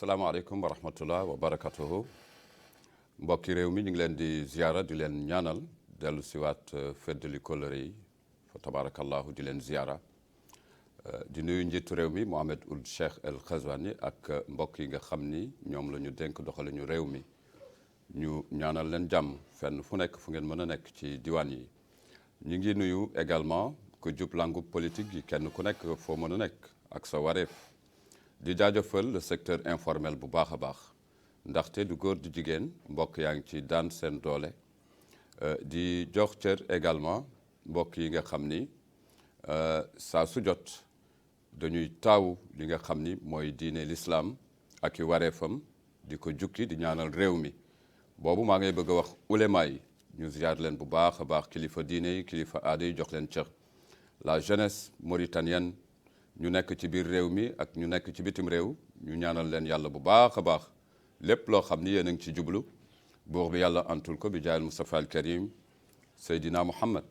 asalaamaaleykum wa rahmatullah wa barakatuhu mbokki réew mi ñu ngi leen di ziara di leen ñaanal dellu siwaat feddali kóllëre yi fa tabarakallahu di leen ziara di nuyu njiitu réew mi Mohamed Ould Cheikh El Ghazouani ak mbokk yi nga xam ni ñoom la ñu dénk doxalinu réew mi ñu ñaanal leen jàmm fenn fu nekk fu ngeen mën a nekk ci diwaan yi ñu ngi nuyu également ku jub langu politique yi kenn ku nekk foo mën a nekk ak sa wareef di jaajëfal le secteur informel bu baax a baax ndaxte du góor du jigéen mbokk yaa ngi ci daan seen doole di jox cër également mbokk yi nga xam ni saa su jot dañuy taawu li nga xam ni mooy diine l'islam ak i wareefam di ko jukki di ñaanal réew mi boobu maa ngay bëgg a wax ulema yi ñu ziar leen bu baax a baax kilifa diine yi kilifa aada yi jox leen cër la jeunesse mauritanienne ñu nekk ci biir réew mi ak ñu nekk ci bitim réew ñu ñaanal leen yàlla bu baax a baax lépp loo xam ni yéen a ngi ci jublu buur bi yàlla antul ko bi jaayal Mustafa al Karim Seydina Muhammad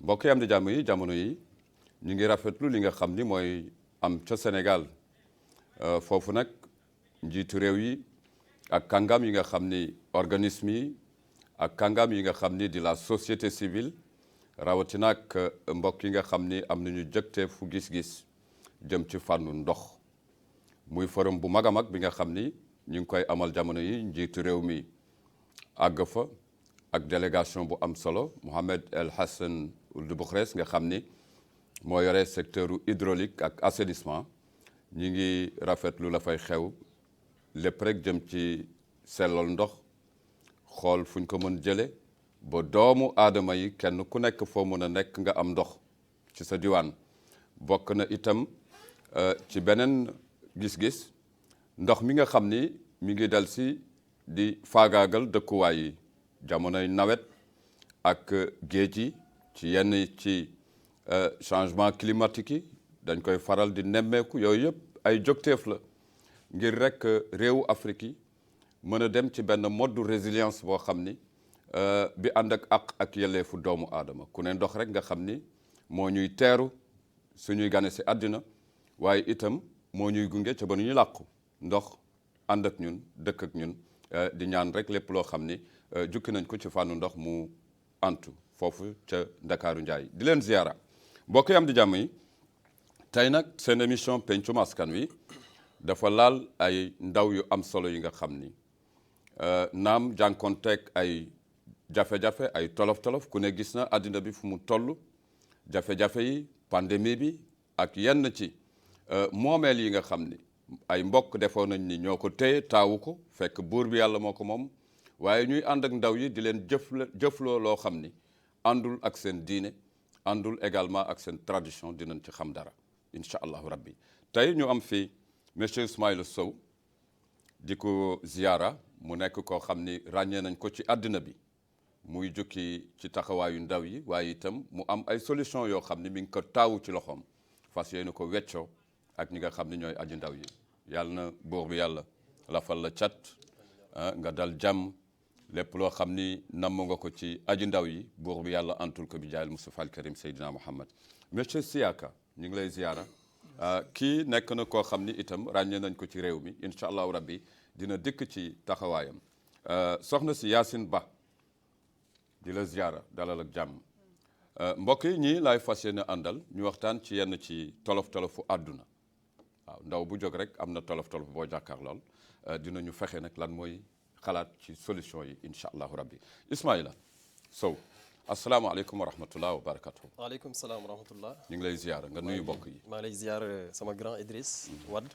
mbokk yi am di jàmm yi jamono yi ñu ngi rafetlu li nga xam ni mooy am ca Sénégal foofu nag njiitu réew yi ak kàngam yi nga xam ni organisme yi ak kàngam yi nga xam ni di la société civile rawatina ak mbokk yi nga xam ni am nañu jëgtee fu gis-gis jëm ci fànnu ndox muy forum bu mag a mag bi nga xam ni ñu ngi koy amal jamono yi njiitu réew mi àgg fa ak délégation bu am solo Mohamed El Hassan Ould Boukhres nga xam ni moo yore secteur hydraulique ak assainissement ñi ngi rafetlu la fay xew lépp rek jëm ci sellal ndox xool fuñ ko mën jële ba doomu aadama yi kenn ku nekk foo mën a nekk nga am ndox ci sa diwaan bokk na itam ci beneen gis-gis ndox mi nga xam ni mi ngi dal si di faagaagal dëkkuwaay yi jamonoy nawet ak géej yi ci yenn ci changement climatique yi dañ koy faral di nemmeeku yooyu yëpp ay jógteef la ngir rek réewu Afrique yi mën a dem ci benn mode résilience boo xam ni bi ànd ak yelleefu doomu aadama ku ne ndox rek nga xam ni moo ñuy teeru suñuy gane si àddina waaye itam moo ñuy gunge ca ba nu ñuy làqu ndox ànd ak ñun dëkk ak ñun di ñaan rek lépp loo xam ni jukki nañ ko ci fànnu ndox mu antu foofu ca Ndakaaru Njaay di leen ziara mbokk yi am di jàmm yi tey nag seen émission pencum askan wi dafa laal ay ndaw yu am solo yi nga xam ni naam jànkoonteeg ay jafe-jafe ay tolof-tolof ku ne gis na àddina bi fu mu toll jafe-jafe yi pandémie bi ak yenn ci moomeel yi nga xam ni ay mbokk defoon nañ ni ñoo ko téye taawu ko fekk buur bi yàlla moo ko moom waaye ñuy ànd ak ndaw yi di leen jëfloo loo xam ni àndul ak seen diine àndul également ak seen tradition dinañ ci xam dara incha allahu rabbi tey ñu am fii monsieur Ismaïla Sow di ko ziara mu nekk koo xam ni ràññee nañ ko ci àddina bi muy jukki ci taxawaayu ndaw yi waaye itam mu am ay solution yoo xam ni mi ngi ko taawu ci loxoom fas yéene ko weccoo ak ñi nga xam ni ñooy aji ndaw yi yàlla na buur bi yàlla lafal la cat nga dal jàmm lépp loo xam ni namm nga ko ci aji ndaw yi buur bi yàlla antul ko bi jaayal Mustafa al Karim Seydina Muhammad monsieur Siaka ñu ngi lay ziara kii nekk na koo xam ni itam ràññee nañ ko ci réew mi incha allahu rabbi dina dikk ci taxawaayam soxna si Yacine Ba di la ziara dalal ak jàmm mbokk yi ñii laay fas yéene àndal ñu waxtaan ci yenn ci tolof-tolofu àdduna waaw ndaw bu jóg rek am na tolof-tolof boo jàkkaar lool dinañu fexe nag lan mooy xalaat ci solution yi incha allahu rabbi Ismaïla Sow asalaamaaleykum wa rahmatullah wa barakatuh. waaleykum salaam wa rahmatullah. ñu ngi lay ziara nga nuyu mbokk yi. maa lay ziar sama grand Idriss Wade.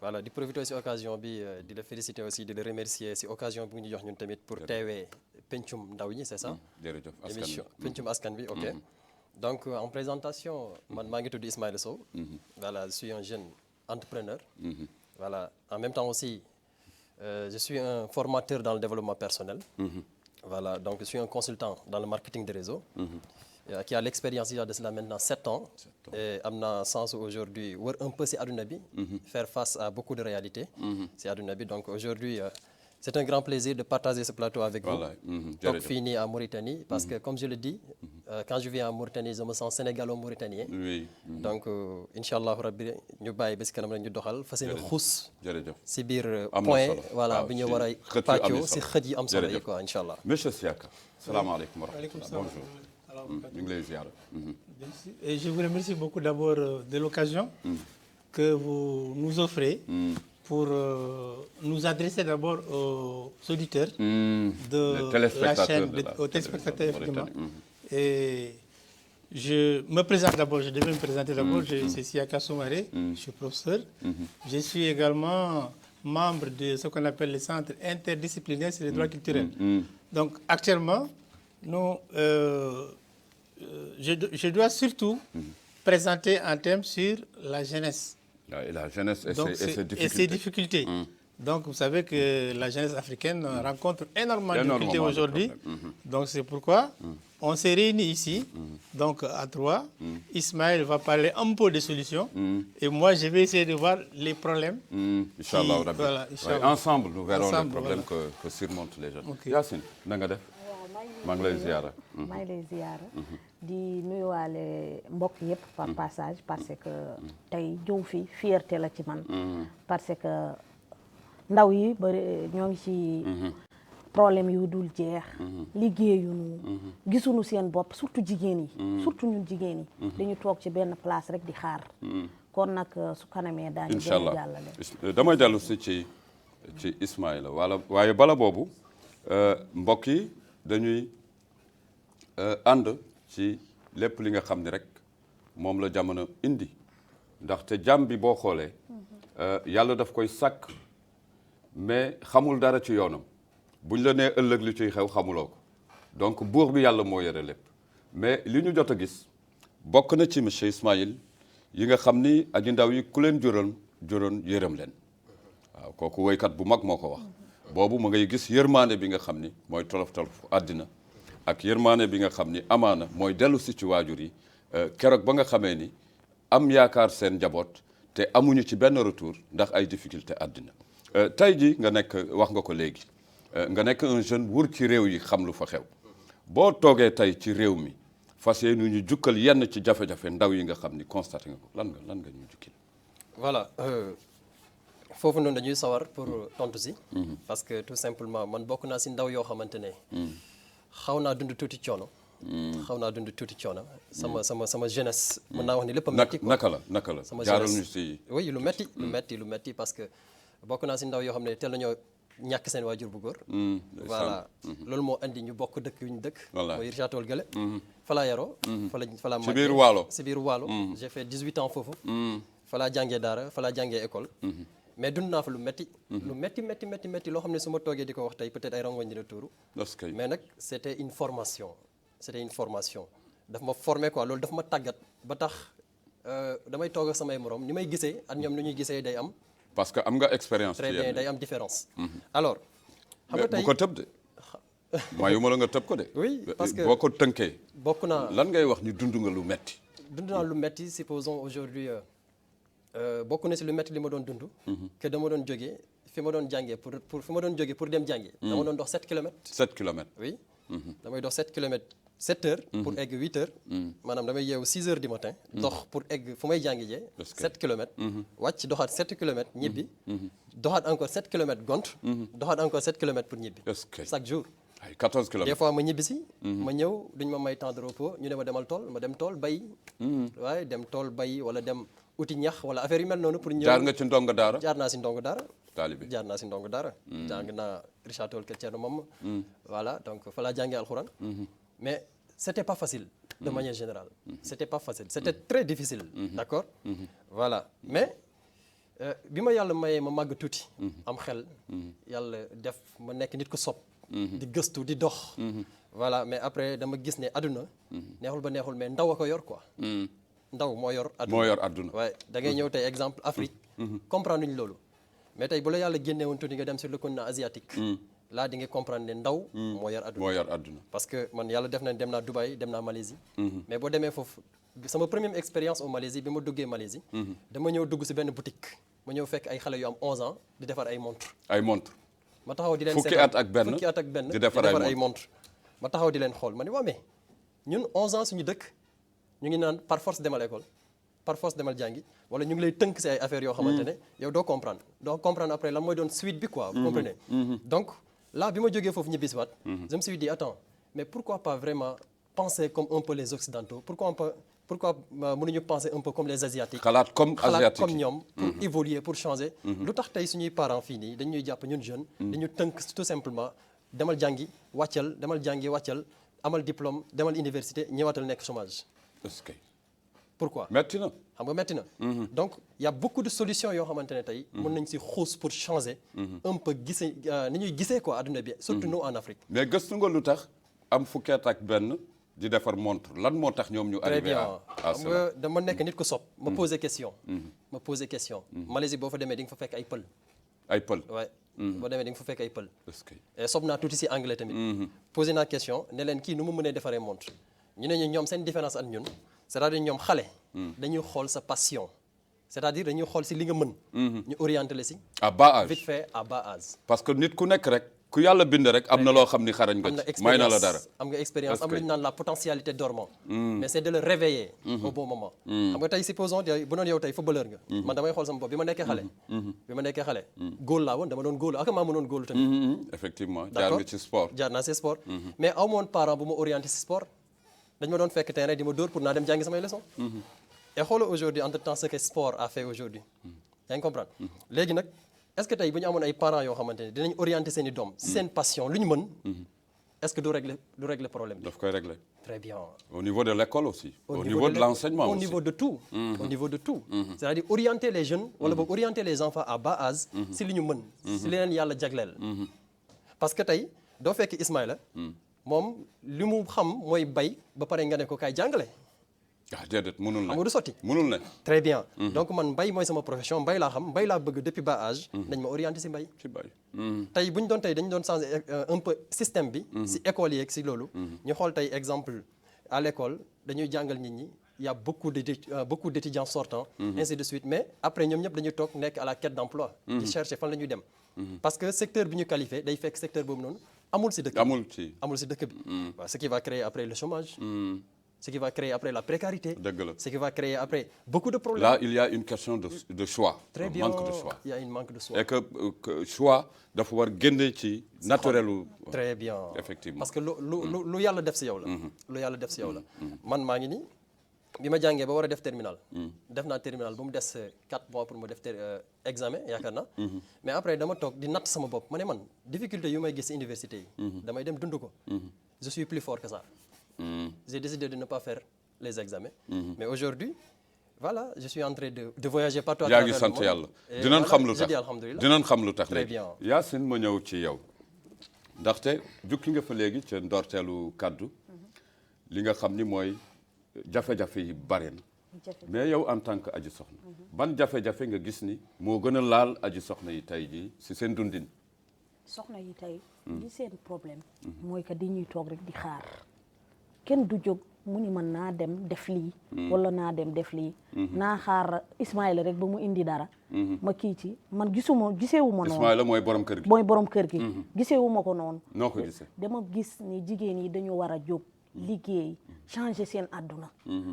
voilà di profiter si occasion bi di la féliciter aussi di la remercier si occasion bi ñu jox ñun tamit pour teewee pencum ndaw ñi c'est ça. jërëjëf askan bi émission pencum askan bi ok. donc en présentation man maa ngi tudd Ismaïla Sow. voilà je suis un jeune entrepreneur. voilà en même temps aussi je suis un formateur dans le développement personnel. Voilà, donc je suis un consultant dans le marketing de réseau qui a l'expérience il y a de cela maintenant 7 ans. Et am na sens aujourd'hui wër un peu si àdduna bi faire face à beaucoup de réalités si àdduna bi donc aujourd'hui c'est un grand plaisir de partager ce plateau avec vous. Donc fini à Mauritanie, parce que comme je le dis, quand je viens en Mauritanie, je me sens sénégalo-mauritanien. Oui. Donc Inch'Allah rabbi ñu bàyyi ba si kanam rek ñu doxal fas yéene xuus si biir point voilà bi ñu war a pàccoo si xët yi am solo yi quoi Inch'Allah. Monsieur Siaka, salaamaaleykum wa rahmatulah. Bonjour. ñu ngi lay ziar. Et je vous remercie beaucoup d'abord de l'occasion que vous nous offrez pour nous adresser d'abord aux auditeurs de la chaîne, aux téléspectateurs, effectivement. Et je me présente d'abord, je devais me présenter d'abord, c'est Siaka Soumaré, je suis professeur. Je suis également membre de ce qu'on appelle le Centre interdisciplinaire sur les droits culturels. Donc actuellement, nous, je dois surtout présenter un thème sur la jeunesse. Et la jeunesse et ses difficultés. Donc, vous savez que la jeunesse africaine rencontre énormément de difficultés aujourd'hui. Donc, c'est pourquoi on s'est réunis ici, donc à trois. Ismaël va parler un peu des solutions. Et moi, je vais essayer de voir les problèmes. Inch'Allah, voilà, ensemble, nous verrons les problèmes que surmontent les jeunes. Yacine, nanga def maa ngi lay ziyaara. maa ngi lay ziyaara di nuyuwaale mbokk yëpp par passage parce que tey ñëw fi fierté la ci man parce que ndaw yi bari ñoo ngi ci problème yu dul jeex liggéeyuñu gisuñu seen bopp surtout jigéen yi surtout ñun jigéen yi dañu toog ci benn place rek di xaar kon nag su kanamee daañu gën a jàllale. damay dellu si ci Ismaïla waaye bala boobu mbokk yi dañuy ànd ci lépp li nga xam ne rek moom la jamono indi ndaxte jàmm bi boo xoolee yàlla daf koy sàkk mais xamul dara ci yoonam buñ la nee ëllëg li ciy xew xamuloo ko donc buur bi yàlla moo yore lépp mais li ñu jot a gis bokk na ci monsieur Ismaïl yi nga xam ni aji ndaw yi ku leen juróon yërëm leen waaw kooku woykat bu mag moo ko wax boobu ma ngay gis yërmaane bi nga xam ni mooy tolof àddina ak yërmaane bi nga xam ni amaana mooy dellu si ci waajur yi keroog ba nga xamee ni am yaakaar seen njaboot te amuñu ci benn retour ndax ay difficulté àddina tey ji nga nekk wax nga ko léegi nga nekk un jeune wër ci réew yi xam lu fa xew boo toogee tey ci réew mi fas yéene ñu jukkal yenn ci jafe-jafe ndaw yi nga xam ni constaté nga ko lan nga ñu jukkil. Voilà foofu noonu dañuy sawar pour tontu si. parce que tout simplement man bokk naa si ndaw yoo xamante ne. xaw naa dund tuuti coono. sama jeunesse. mën naa wax ni lépp a metti naka la sama jaaral jeunesse ñu si. oui lu metti parce que bokk naa si ndaw yoo xam ne teel nañoo ñàkk seen waajur bu góor. voilà loolu moo andi ñu bokk dëkk yu ñu dëkk. mooy Richard Toll Gale. fa laa yaroo. fa laa màggee si biir Waalo. j'ai fait 18 ans foofu. fa laa jàngee daara fa laa jàngee école. mais dund naa fa lu metti loo xam ne su ma toogee di ko wax tey peut-être ay rangoñ dina tuuru. mais nag c'était une formation daf ma formé quoi loolu daf ma tàggat ba tax damay toog ak samay morom ni may gisee ak ñoom ni ñuy gisee day am. parce que am nga expérience. très bien day am différence. alors xam nga tey bu ko tëb de. mayuma la nga tëb ko de. oui parce que boo ko tënkee. bokk naa lan ngay wax ni dund nga lu metti. dund naa lu metti supposons aujourd'hui bokk na si lu metti li ma doon dund. que dama doon jógee fi ma doon jàngee pour fi ma doon jógee pour dem jàngee. dama doon dox 7 kilomètres. 7 kilomètres. oui. damay dox 7 kilomètres 7 heures. pour egg 8 heures. maanaam damay yeewu 6 heures du matin. dox pour egg fu may jàngi jee. 7 kilomètres. wàcc doxaat 7 kilomètres ñibbi. doxaat encore 7 kilomètres gont. doxaat encore 7 kilomètres pour ñibbi. chaque jour. ay 14 kilomètres. des fois ma ñibbi si. ma ñëw duñ ma may temps de repos ñu ne ma demal tool ma dem tool bay. waaye dem tool bay wala dem uti ñax wala affaire yu mel noonu pour ñëw. jaar nga ci ndongo daara. jaar naa si ndongo daara. taalibe jaar naa si ndongo daara. jàng naa Richard Toll Kër Thierno Mama. voilà donc fa laa jàngee alxuraan. mais c'était pas facile. de manière générale. c'était pas facile c'était très difficile. d'accord. voilà mais bi ma yàlla mayee ma màgg tuuti. am xel. yàlla def ma nekk nit ku sopp di gëstu di dox. voilà mais après dama gis ne àdduna. neexul ba neexul mais ndaw a ko yor quoi. ndaw moo yor àdduna waaye da ngay ñëw tey exemple Afrique. comprendre nuñ loolu. mais tey bu la yàlla génne woon tuuti nga dem sur le continent asiatique. là di nga comprendre ne ndaw. moo yor àdduna parce que man yàlla def na dem naa Dubaï dem naa Malaisie. mais boo demee foofu sama première expérience au Malaisie bi ma duggee Malaisie. dama ñëw dugg si benn boutique ma ñëw fekk ay xale yu am 11 ans di defar ay montres. ma taxaw di leen fukki seetaan at ak benn fukki at ak benn di defar ay montre ma taxaw di leen xool ma ne waa mais ñun 11 ans suñu dëkk ñu ngi naan par force demal école par force demal jàngi wala ñu ngi lay tënk si ay affaires yoo xamante ne yow doo comprendre après lan mooy doon suite bi quoi vous comprenez donc là bi ma jógee foofu ñibbisiwaat je me suis dit attends mais pourquoi pas vraiment penser comme un peu les occidentaux pourquoi mënuñu penser un peu comme les asiatiques xalaat comme asiatique comme ñoom pour évoluer pour changer lu tax tey suñuy parents fii nii dañuy jàpp ñun jeune dañu tënk tout simplement demal jàngi wàccal amal diplôme demal université ñëwaatal nekk chômage est-ce que pourquoi metti na xam nga metti na donc il y a beaucoup de solutions yoo xamante ne tey mën nañ si xuus pour changer un peu gisee ni ñuy gisee quoi adduna bi surtout nous en Afrique mais gëstu nga lu tax am fukki at ak benn di defar montre lan moo tax ñoom ñu arrivé à xam nga dama nekk nit ko sopp ma poser question Malaisie boo fa demee di nga fa fekk ay pël waaye boo demee di nga fa fekk ay pël et sob naa tuuti si anglais tamit posé naa question ne leen kii nu mu mënee defaree montre ñu ne ñu ñoom seen différence ak ñun c'est-à-dire ñoom xale dañuy xool sa passion c'est-à-dire dañuy xool si li nga mën ñu orienté la si à bas âge vite fait à bas âge parce que nit ku nekk rek ku yàlla bind rek am na loo xam ni xarañ nga ci may na la dara am nga expérience am lu ñu naan la potentialité dormant mais c'est de le réveiller au bon moment xam nga tey supposons bu doon yow tey footballeur nga man damay xool sama bopp bi ma nekkee xale góol laa woon dama doon góolu ak maa mënoon góolu tamit effectivement jaar nga ci sport jaar naa ci sport mais aw ma woon parent bu ma orienté ci sport dañ ma doon fekk terrain di ma dóor pour naa dem jàngi samay leçons et xoolal aujourd'hui entre temps ce que sport a fait aujourd'hui yaa ngi comprendre léegi nag est-ce que tey bu ñu amoon ay parents yoo xamante ne dinañ orienter seen i doom si seen passion lu ñu mën est-ce que du régler problème bi daf koy régler très bien au niveau de l'école aussi au niveau de l'enseignement aussi au niveau de tout au niveau de tout c'est-à-dire orienter les jeunes wala boog orienter les enfants à bas âge si li ñu mën si li leen yàlla jagleel parce que tey doo fekk Ismaïla moom li mu xam mooy bay ba pare nga ne ko kaay jàngale déedéet mënul ne xam nga du sotti mënul ne très bien donc man mbay mooy sama profession mbay laa xam mbay laa bëgg depuis bas âge dañ ma orienté si mbay tey bu ñu doon tey dañu doon changer un peu système bi si école yeeg si loolu ñu xool tey exemple à l'école dañuy jàngal nit ñi il y a beaucoup d'étudiants sortants ainsi de suite mais après ñoom ñëpp dañuy toog nekk à la quête d'emploi di chercher fan la ñuy dem parce que secteur bi ñu qualifié day fekk secteur boobu noonu amul si dëkk bi amul si dëkk bi waaw ce qui va créer après le chômage ce qui va créer après la précarité. Ce qui va créer après beaucoup de problèmes. Là, il y a une question de choix. Très bien. Manque de choix. Il y a un manque de choix. Et que choix dafa war génne ci naturel. Très bien. Effectivement. Parce que lu yàlla def si yow la. lu yàlla def si yow la. man maa ngi nii bi ma jàngee ba war a def terminal. def naa terminal ba mu des 4 mois pour mu def examen yaakaar naa. mais après dama toog di natt sama bopp ma ne man difficulté yu may gis si université yi. damay dem dund ko. je suis plus fort que ça. J'ai décidé de ne pas faire les examens. Mais aujourd'hui, voilà, je suis en train de voyager partout à travers le monde. yaa ngi sant yàlla dinañ xam lu tax léegi Yacine ma ñëw ci yow ndaxte jukki nga fa léegi ca ndorteelu kàddu li nga xam ni mooy jafe-jafe yi bari na mais yow en tant que aji soxna ban jafe-jafe nga gis ni moo gën a laal aji soxna yi tey jii si seen dundin soxna yi tey li seen problème mooy que dañuy toog rek di xaar kenn du jóg mu ni man naa dem def lii wala naa dem def lii naa xaar Ismaïla rek ba mu indi dara ma kii ci man giseewu ma noonu Ismaïla mooy borom kër gi giseewu ma ko noonu noo ko gisee dama gis ni jigéen yi dañu war a jóg liggéey changer seen àdduna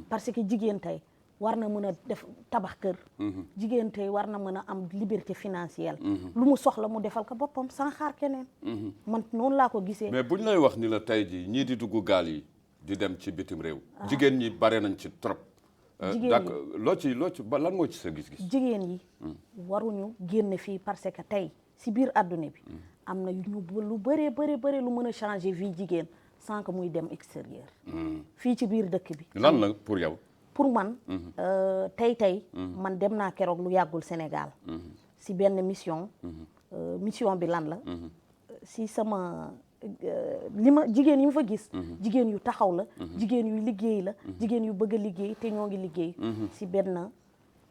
parce que jigéen tey war na mën a def tabax kër jigéen tey war na mën a am liberté financière lu mu soxla mu defal ko boppam sans xaar keneen man noonu laa ko gisee mais buñ lay wax ni la tey ji ñii di dugg gaal yi di dem ci bitim réew jigéen ñi bare nañ ci trop loo ci ba lan moo ci sa gis-gis jigéen yi waruñu génn fii parce que tey si biir àdduna bi am na lu bëree lu mën a changer vie jigéen sans que muy dem extérieur fii ci biir dëkk bi lan la pour yow pour man tey man dem naa keroog lu yàggul Sénégal si benn mission bi lan la si sama jigéen yi ma fa gis jigéen yu taxaw la jigéen yu liggéey la jigéen yu bëgg a liggéey te ñoo ngi liggéey si benn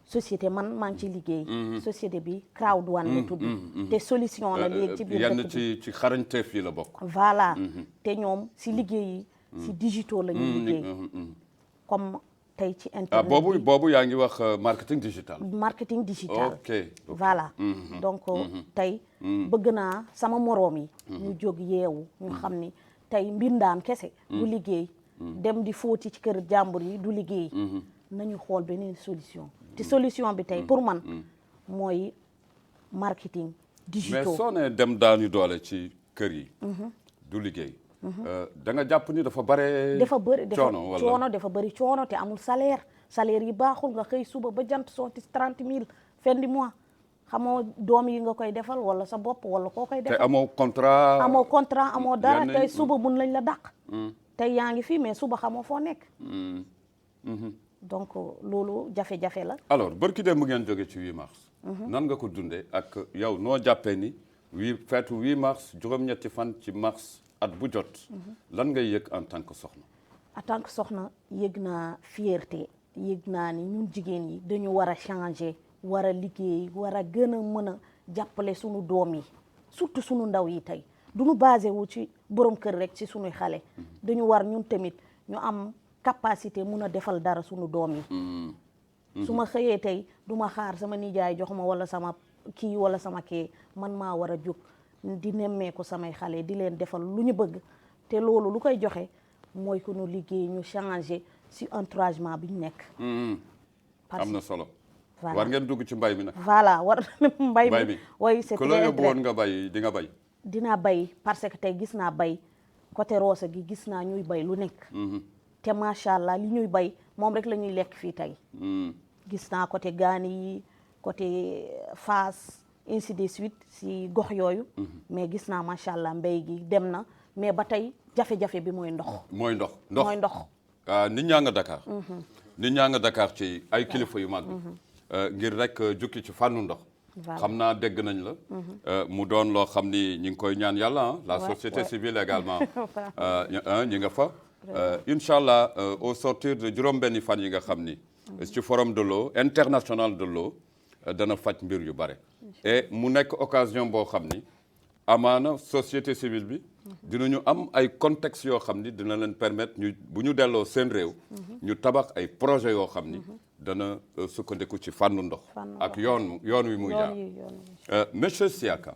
société man maa ngi ci liggéey société bi Crowd1 la tudd te solution la léegi ci biir yenn ci xarañteef yi la bokk voilà te ñoom si liggéey yi si digitaux la ñuy liggéey comme tey ci internet boobu yaa ngi wax marketing digital. marketing digital. ok voilà donc tey bëgg naa sama moroom yi ñu jóg yeewu ñu xam ni tey mbindaan kese du liggéey dem di fóoti ci kër jàmbur yi du liggéey nañu xool beneen solution te solution bi tey pour man mooy marketing digital. mais soo nee dem daani doole ci kër yi du liggéey da nga jàpp ni dafa bëri coono dafa bëri coono te amul salaire yi baaxul nga xëy suba ba jant sooti 30 000 fin du mois xamoo doom yi nga koy defal wala sa bopp wala koo koy defal te amoo contrat amoo dara tey suba mun lañ la dàq tey yaa ngi fii mais suba xamoo foo nekk donc loolu jafe-jafe la. alors barki dem mu ngeen jóge ci 8 mars nan nga ko dundee ak yow noo jàppee ni feetu 8 mars juróom-ñetti fan ci mars at bu jot lan ngay yëg en tant que soxna. en tant que soxna yëg naa fierté yëg naa ni ñun jigéen yi dañu war a changer war a liggéey war a gën a mën a jàppale sunu doom yi surtout sunu ndaw yi tey duñu basé wu ci borom kër rek ci sunuy xale dañu war ñun tamit ñu am capacité mun a defal dara sunu doom yi su ma xëyee tey du ma xaar sama nijaay jox ma wala sama kii wala sama kii man maa war a jóg di nemmeeku samay xale di leen defal lu ñu bëgg te loolu lu koy joxe mooy que ñu liggéey ñu changer ci encouragement bi ñu nekk. am na solo. war ngeen dugg ci mbay mi nag. voilà war mbay mi. oui c'est très ku la yóbbu woon nga bay di nga bay. dinaa bay parce que tey gis naa bay côté Rosso gi gis naa ñuy bay lu nekk. te macha allah li ñuy bay moom rek la ñuy lekk fii tey. gis naa côté Gaani yi côté Fass ainsi de suite si gox yooyu. mais gis naa macha allah mbéy gi dem na mais ba tey jafe-jafe bi mooy ndox. mooy ndox. nit ñaa nga Dakar. nit ñaa nga Dakar ci ay kilifa yu mag. ngir rek jukki ci fànnu ndox. xam naa dégg nañ la. mu doon loo xam ni ñi ngi koy ñaan yàlla la société civile également. ñi nga fa. incha allah au sortir de juróom-benni fan yi nga xam ni. ci forum de l'eau international de l'eau dana faj mbir yu bare. et mu nekk occasion boo xam ni amaana société civile bi. dinañu am ay contexte yoo xam ni dina leen permettre ñu bu ñu delloo seen réew. ñu tabax ay projet yoo xam ni. dana sukkandiku ci fànnu ndox. ak yoon wi muy jaar. monsieur Siaka.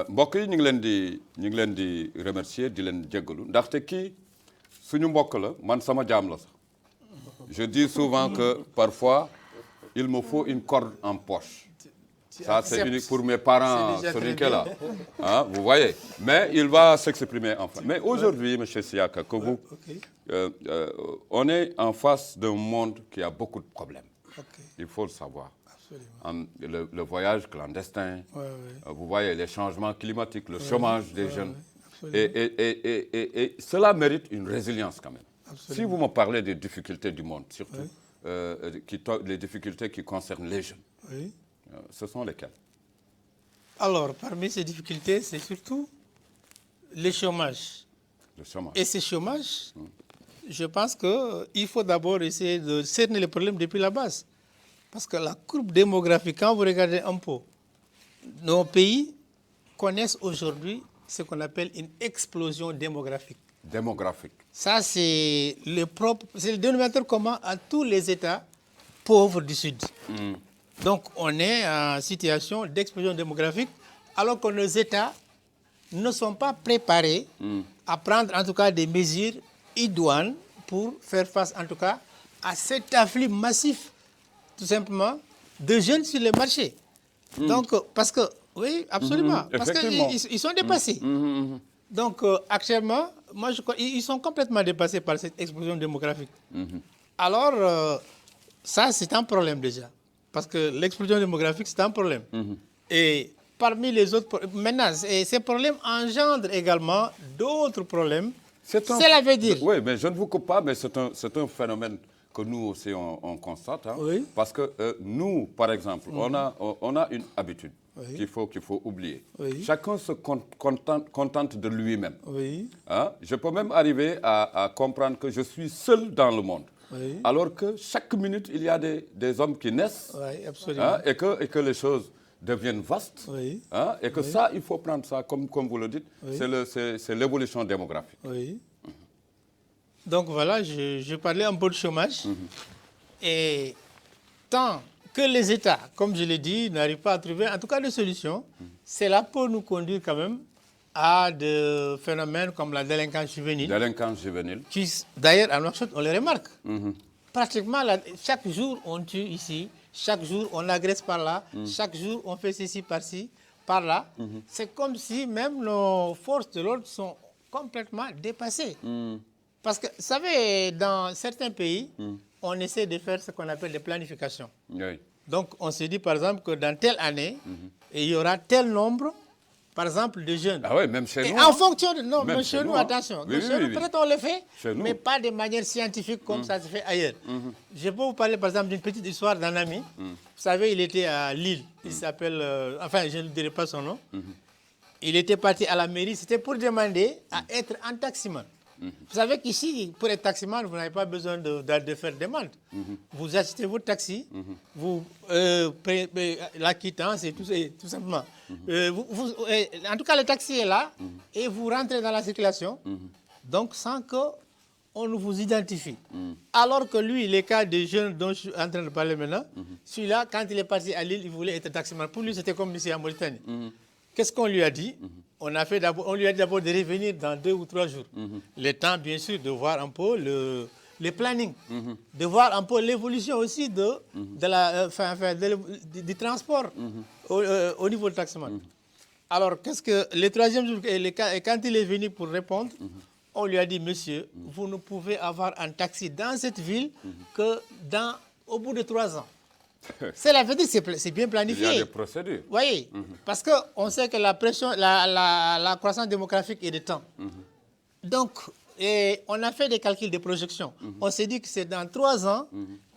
mbokk yi ñu ngi leen di remercier di leen jéggalu ndaxte kii suñu mbokk la man sama jaam la sax. je dis souvent que parfois il me faut une corde en poche. Ça, c'est unique pour mes parents, celui qui est là. Hein, vous voyez. Mais il va s'exprimer enfin. Mais aujourd'hui, M. Siaka, que vous, on est en face d'un monde qui a beaucoup de problèmes. Il faut le savoir. Le voyage clandestin, vous voyez, les changements climatiques, le chômage des jeunes. Et cela mérite une résilience quand même. Si vous me parlez des difficultés du monde, surtout les difficultés qui concernent les jeunes. Ce sont lesquels? Alors, parmi ces difficultés, c'est surtout le chômage. Et ce chômage, je pense qu'il faut d'abord essayer de cerner les problèmes depuis la base. Parce que la courbe démographique, quand vous regardez un peu, nos pays connaissent aujourd'hui ce qu'on appelle une explosion démographique. Ça, c'est le dénominateur commun à tous les États pauvres du Sud. Donc, on est en situation d'explosion démographique, alors que nos États ne sont pas préparés à prendre, en tout cas, des mesures idoines pour faire face, en tout cas, à cet afflux massif, tout simplement, de jeunes sur le marché. Donc, parce que, oui, absolument, parce qu'ils sont dépassés. Donc, actuellement, moi, je crois ils sont complètement dépassés par cette explosion démographique. Alors, ça, c'est un problème déjà. Parce que l'explosion démographique, c'est un problème. Et parmi les autres... Maintenant, ces problèmes engendrent également d'autres problèmes. Cela veut dire... Oui, mais je ne vous coupe pas, mais c'est un phénomène que nous aussi, on constate. Hein, parce que nous, par exemple, on a une habitude qu'il faut oublier. Chacun se contente de lui-même. Hein? Je peux même arriver à comprendre que je suis seul dans le monde. Alors que chaque minute, il y a des hommes qui naissent hein, et que les choses deviennent vastes. Hein, et que ça, il faut prendre ça, comme vous le dites, c'est l'évolution démographique. Donc voilà, je parlais un peu de chômage. Et tant que les États, comme je l'ai dit, n'arrivent pas à trouver en tout cas des solutions, cela peut nous conduire quand même à des phénomènes comme la délinquance juvénile. Délinquance juvénile. Qui, d'ailleurs, à Nouakchott, on les remarque. Pratiquement, chaque jour, on tue ici, chaque jour, on agresse par là, chaque jour, on fait ceci par-ci, par-là. C'est comme si même nos forces de l'ordre sont complètement dépassées. Parce que, vous savez, dans certains pays, on essaie de faire ce qu'on appelle des planifications. Oui. Donc, on se dit, par exemple, que dans telle année, il y aura tel nombre, par exemple, de jeunes. Ah oui, même chez Et nous. en fonction de... Non, Même mais chez chez nous, nous, hein. attention. Oui, Chez oui, nous, oui. peut-être on le fait, Chez nous. mais pas de manière scientifique comme ça se fait ailleurs. Je peux vous parler, par exemple, d'une petite histoire d'un ami. Vous savez, il était à Lille. Il s'appelle... enfin, je ne dirai pas son nom. Il était parti à la mairie. C'était pour demander à être un taximan. Vous savez qu'ici, pour être taximan, vous n'avez pas besoin de faire demande. Vous achetez votre taxi, vous payez la quittance et tout simplement. En tout cas, le taxi est là et vous rentrez dans la circulation, donc sans qu'on ne vous identifie. Alors que lui, les cas des jeunes dont je suis en train de parler maintenant, celui-là, quand il est parti à Lille, il voulait être taximan. Pour lui, c'était comme ici en Mauritanie. Qu'est-ce qu'on lui a dit? On lui a dit d'abord de revenir dans 2 ou 3 jours. Le temps, bien sûr, de voir un peu le planning, de voir un peu l'évolution aussi du transport au niveau du taximan. Alors, qu'est-ce que le 3e jour, quand il est venu pour répondre, on lui a dit, monsieur, vous ne pouvez avoir un taxi dans cette ville que au bout de 3 ans. C'est la vérité, c'est bien planifié. Il y a des procédures. Oui, parce qu'on sait que la pression, la croissance démographique est de temps. Donc, on a fait des calculs de projection. On s'est dit que c'est dans 3 ans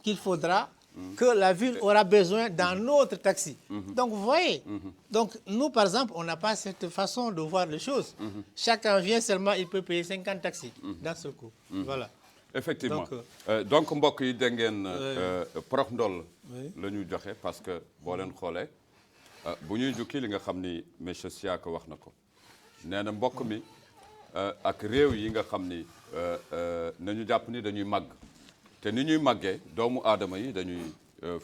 qu'il faudra que la ville aura besoin d'un autre taxi. Donc, vous voyez, donc, nous, par exemple, on n'a pas cette façon de voir les choses. Chacun vient seulement, il peut payer 50 taxis dans ce coup. Voilà. Effectivement. Donc mbokk yi dégg ngeen prox ndoll la ñu joxe parce que boo leen xoolee bu ñuy jukki li nga xam ni monsieur Siaka wax na ko nee na mbokk mi ak réew yi nga xam ni nañu jàpp ni dañuy màgg te ni ñuy màggee doomu aadama yi dañuy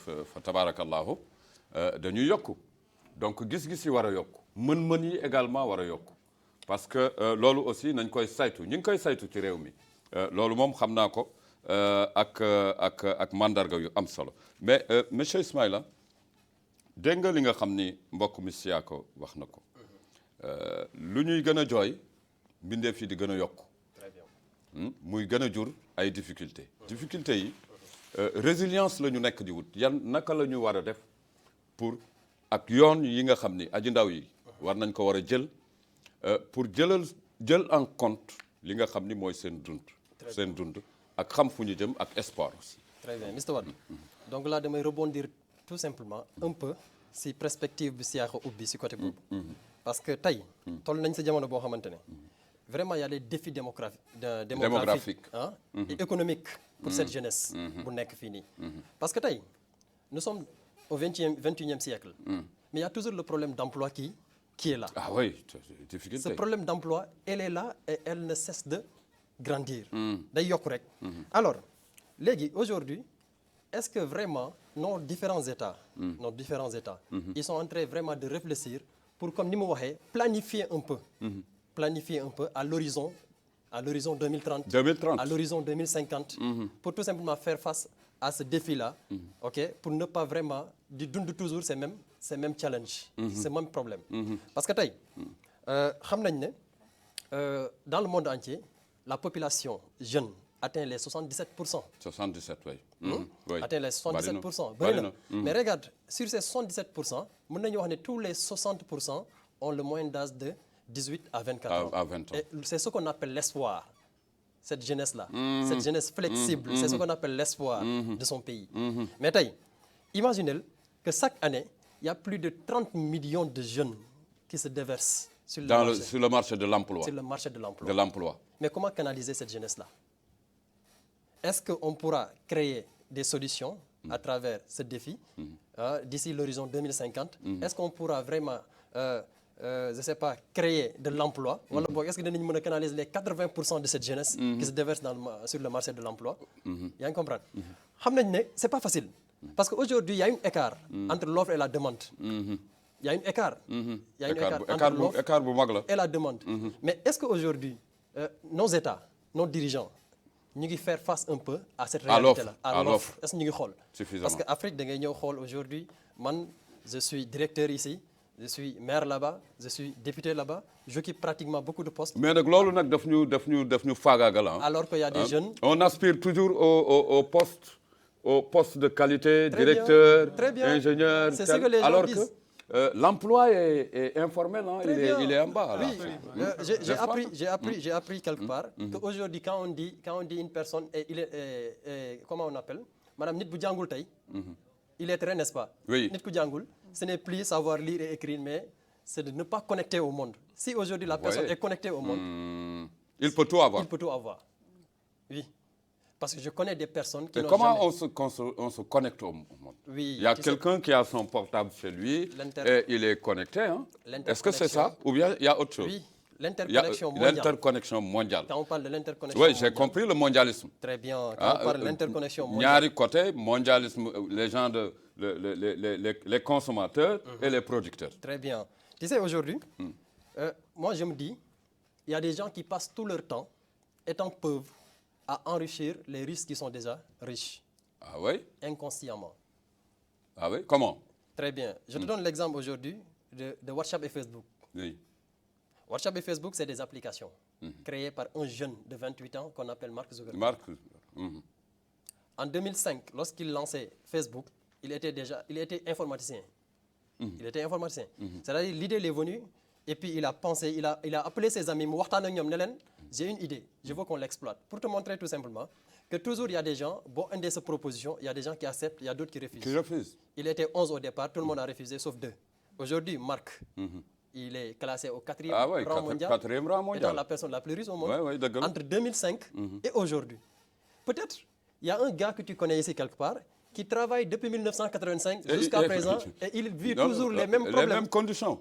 fa tabarakallahu dañuy yokku donc gis-gis yi war a yokku mën-mën yi également war a yokku parce que loolu aussi nañ koy saytu ñi ngi koy saytu ci réew mi loolu moom xam naa ko ak mandarga yu am solo mais monsieur Ismaïla dégg nga li nga xam ni mbokk mi Siaka wax na ko lu ñuy gën a jooy mbindeef yi di gën a yokku muy gën a jur ay difficultés yi résilience la ñu nekk di wut yan naka la ñu war a def pour ak yoon yi nga xam ni aji ndaw yi war nañ ko war a jël pour jël en compte li nga xam ni mooy seen dund ak xam fu ñu jëm ak espoir aussi. Très bien Mr Wade donc là damay rebondir tout simplement un peu si perspective bi Siaka ubbi si côté boobu. parce que tey toll nañ sa jamono boo xamante ne vraiment y a des défis démographiques et économiques pour cette jeunesse bu nekk fii nii. parce que tey nous sommes au 21e siècle mais il y a toujours le problème d'emploi qui est là. Ah oui, difficulté. Ce problème d'emploi, elle est là et elle ne cesse de grandir. Day yokk rek. Alors, léegi aujourd'hui, est-ce que vraiment nos différents États, ils sont en train vraiment de réfléchir pour, comme ni ma waxee, planifier un peu à l'horizon 2030, à l'horizon 2050, pour tout simplement faire face à ce défi-là, ok, pour ne pas vraiment di dund toujours ces mêmes challenges, ces mêmes problèmes. Parce que tey xam nañ ne dans le monde entier la population jeune atteint les 77%. 77 oui. Oui. Atteint les 77%. bëri na mais regarde sur ces 77%, mën nañu wax ne tous les 60% ont le moyen d'âge de 18 à 24 ans. À 20 ans. Et c'est ce qu'on appelle l'espoir. Cette jeunesse-là, cette jeunesse flexible, c'est ce qu'on appelle l'espoir de son pays. Mais tey imaginez que chaque année, il y a plus de 30 millions de jeunes qui se déversent sur le marché de l'emploi. Sur le marché de l'emploi. Mais comment canaliser cette jeunesse-là? Est-ce qu'on pourra créer des solutions à travers ce défi d'ici l'horizon 2050? Est-ce qu'on pourra vraiment je sais pas, créer de l'emploi, wala boog est-ce que dinañ mën a canaliser les 80% de cette jeunesse qui se déverse sur le marché de l'emploi. Yaa ngi comprendre. Xam nañ ne c'est pas facile parce que aujourd'hui il y a un écart entre l'offre et la demande. Il y a un écart. Il y a un écart entre l'offre écart bu mag la. et la demande. Mais est-ce qu'aujourd'hui, nos États, nos dirigeants, ñu ngi faire face un peu à cette réalité-là, à l'offre. Est-ce que ñu ngi xool? Parce que Afrique da ngay ñëw xool aujourd'hui, man je suis directeur ici, je suis maire là-bas, je suis député là-bas, j'occupe pratiquement beaucoup de postes. Mais nag loolu nag daf ñu faagaagal. Alors qu'il y a des jeunes. On aspire toujours au poste de qualité, directeur, ingénieur. C'est ce que les gens alors disent. que l'emploi est informel, hein, il est en bas. Là. Oui, j'ai appris quelque part qu'aujourd'hui, quand on dit une personne, comment on appelle, Madame Nit bu jàngul tey, illettré, n'est-ce pas? Oui. Nit ku jàngul, ce n'est plus savoir lire et écrire, mais c'est de ne pas connecter au monde. Si aujourd'hui la personne est connectée au monde, il peut tout avoir. Il peut tout avoir. Oui. Parce que je connais des personnes qui n'ont comment jamais... on se connecte au monde? Oui, il y a quelqu'un qui a son portable chez lui et il est connecté. Hein? Est-ce que c'est ça? Ou bien il y a autre chose? Oui, l'interconnexion mondiale. L'interconnexion mondiale. Quand on parle de l'interconnexion mondiale. Oui, j'ai compris le mondialisme. Très bien. Quand on parle de l'interconnexion mondiale. Ñaari côté, mondialisme, les gens, les consommateurs et les producteurs. Très bien. Tu sais, aujourd'hui, moi je me dis, il y a des gens qui passent tout leur temps, étant pauvres, à enrichir les riches qui sont déjà riches. Ah oui? Inconsciemment. Ah oui? Comment? Très bien. Je te donne l'exemple aujourd'hui de WhatsApp et Facebook. Oui. WhatsApp et Facebook, c'est des applications créées par un jeune de 28 ans qu'on appelle Mark Zuckerberg. En 2005, lorsqu'il lançait Facebook, il était informaticien. Il était informaticien. C'est-à-dire l'idée est venue et puis il a pensé, il a appelé ses amis, j'ai une idée, je veux qu'on l'exploite. Pour te montrer tout simplement que toujours il y a des gens, bon, une de ces propositions, il y a des gens qui acceptent, il y a d'autres qui refusent. Qui refusent. Il était 11 au départ, tout le monde a refusé sauf 2. Aujourd'hui, Mark, il est classé au 4e rang mondial. 4e rang mondial. Étant la personne la plus riche au monde. Entre 2005 et aujourd'hui. Peut-être, il y a un gars que tu connais ici quelque part qui travaille depuis 1985 jusqu'à présent et il vit toujours les mêmes problèmes. Les mêmes conditions.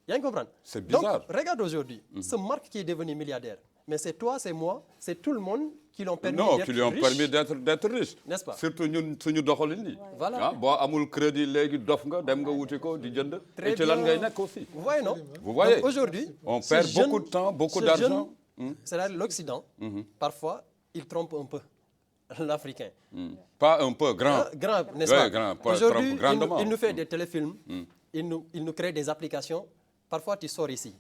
Il y a une comprendre. C'est bizarre. Donc, regarde aujourd'hui, ce Mark qui est devenu milliardaire, mais c'est toi, c'est moi, c'est tout le monde qui l'ont permis d'être riche. Non, qui lui ont permis d'être riche. N'est-ce pas? Surtout ñun suñu doxalin ni. Voilà. Boo amul crédit léegi dof nga dem nga wuti ko di jënd. Très et ci lan ngay nekk aussi. Vous voyez, non? Vous voyez. Donc, aujourd'hui, on perd beaucoup de temps, beaucoup d'argent. C'est-à-dire l'Occident, parfois, il trompe un peu l'Africain. Pas un peu, grand. Grand, n'est-ce pas? Oui, grand. Aujourd'hui, il nous fait des téléfilms, il nous crée des applications. Parfois, tu sors ici.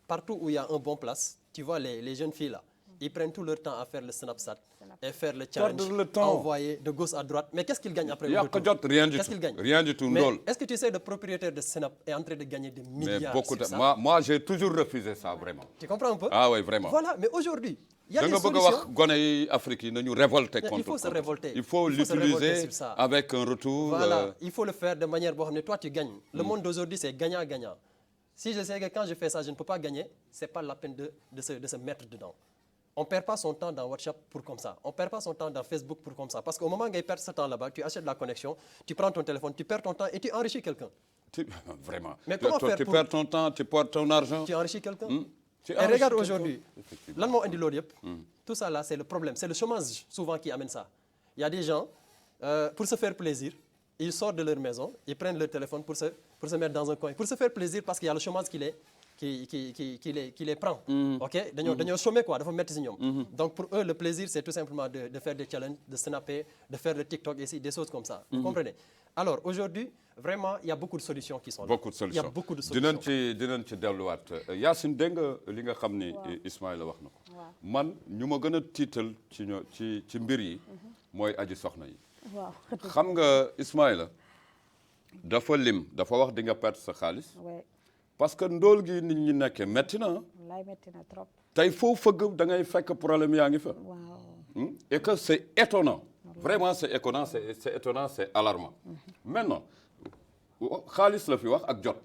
Partout où il y a un bon place, tu vois les jeunes filles là, ils prennent tout leur temps à faire le Snapchat et faire le challenge, envoyer de gauche à droite. Mais qu'est-ce qu'ils gagnent après le retour? Rien du Qu'est-ce tout. qu'ils gagnent? Rien du tout. Mais est-ce que tu sais, le propriétaire de Snap est en train de gagner des milliards? Mais beaucoup sur de... ça? Moi, j'ai toujours refusé ça, vraiment. Tu comprends un peu? Ah oui, vraiment. Voilà, mais aujourd'hui, il y a des solutions. Il faut se révolter. Il faut l'utiliser avec un retour. Voilà, il faut le faire de manière... Toi, tu gagnes. Le monde d'aujourd'hui, c'est gagnant-gagnant. Si je sais que quand je fais ça, je ne peux pas gagner, ce n'est pas la peine de se mettre dedans. On ne perd pas son temps dans WhatsApp pour comme ça. On ne perd pas son temps dans Facebook pour comme ça. Parce qu'au moment où tu perds ce temps là-bas, tu achètes la connexion, tu prends ton téléphone, tu perds ton temps et tu enrichis quelqu'un. Vraiment. Mais comment faire tu perds ton temps, tu perds ton argent. Tu enrichis quelqu'un. Et regarde aujourd'hui, tout ça là, c'est le problème. C'est le chômage souvent qui amène ça. Il y a des gens, pour se faire plaisir, ils sortent de leur maison, ils prennent leur téléphone pour se mettre dans un coin. Pour se faire plaisir parce qu'il y a le chômage qui les prend. Ok? Dañoo chômer quoi, dafa metti ci ñoom. Donc pour eux, le plaisir, c'est tout simplement de faire des challenges, de snapper, de faire le TikTok ici, des choses comme ça. Vous comprenez? Alors aujourd'hui, vraiment, il y a beaucoup de solutions qui sont là. Beaucoup de solutions. Il y a beaucoup de solutions. dinañ ci delluwaat Yacine dégg nga li nga xam ni Ismaïla wax na ko. Man ñu ma gën a tiital ci mbir yi mooy aji soxna yi. xam nga Ismaïla dafa wax di nga perte sa xaalis. parce que ndóol gi nit ñi nekkee metti na. wallaay metti na trop. tey foo fëgg da ngay fekk problème yaa ngi fa. Et que c'est étonnant. Vraiment c'est étonnant, c'est étonnant, c'est alarmant. Maintenant xaalis la fi wax ak jot.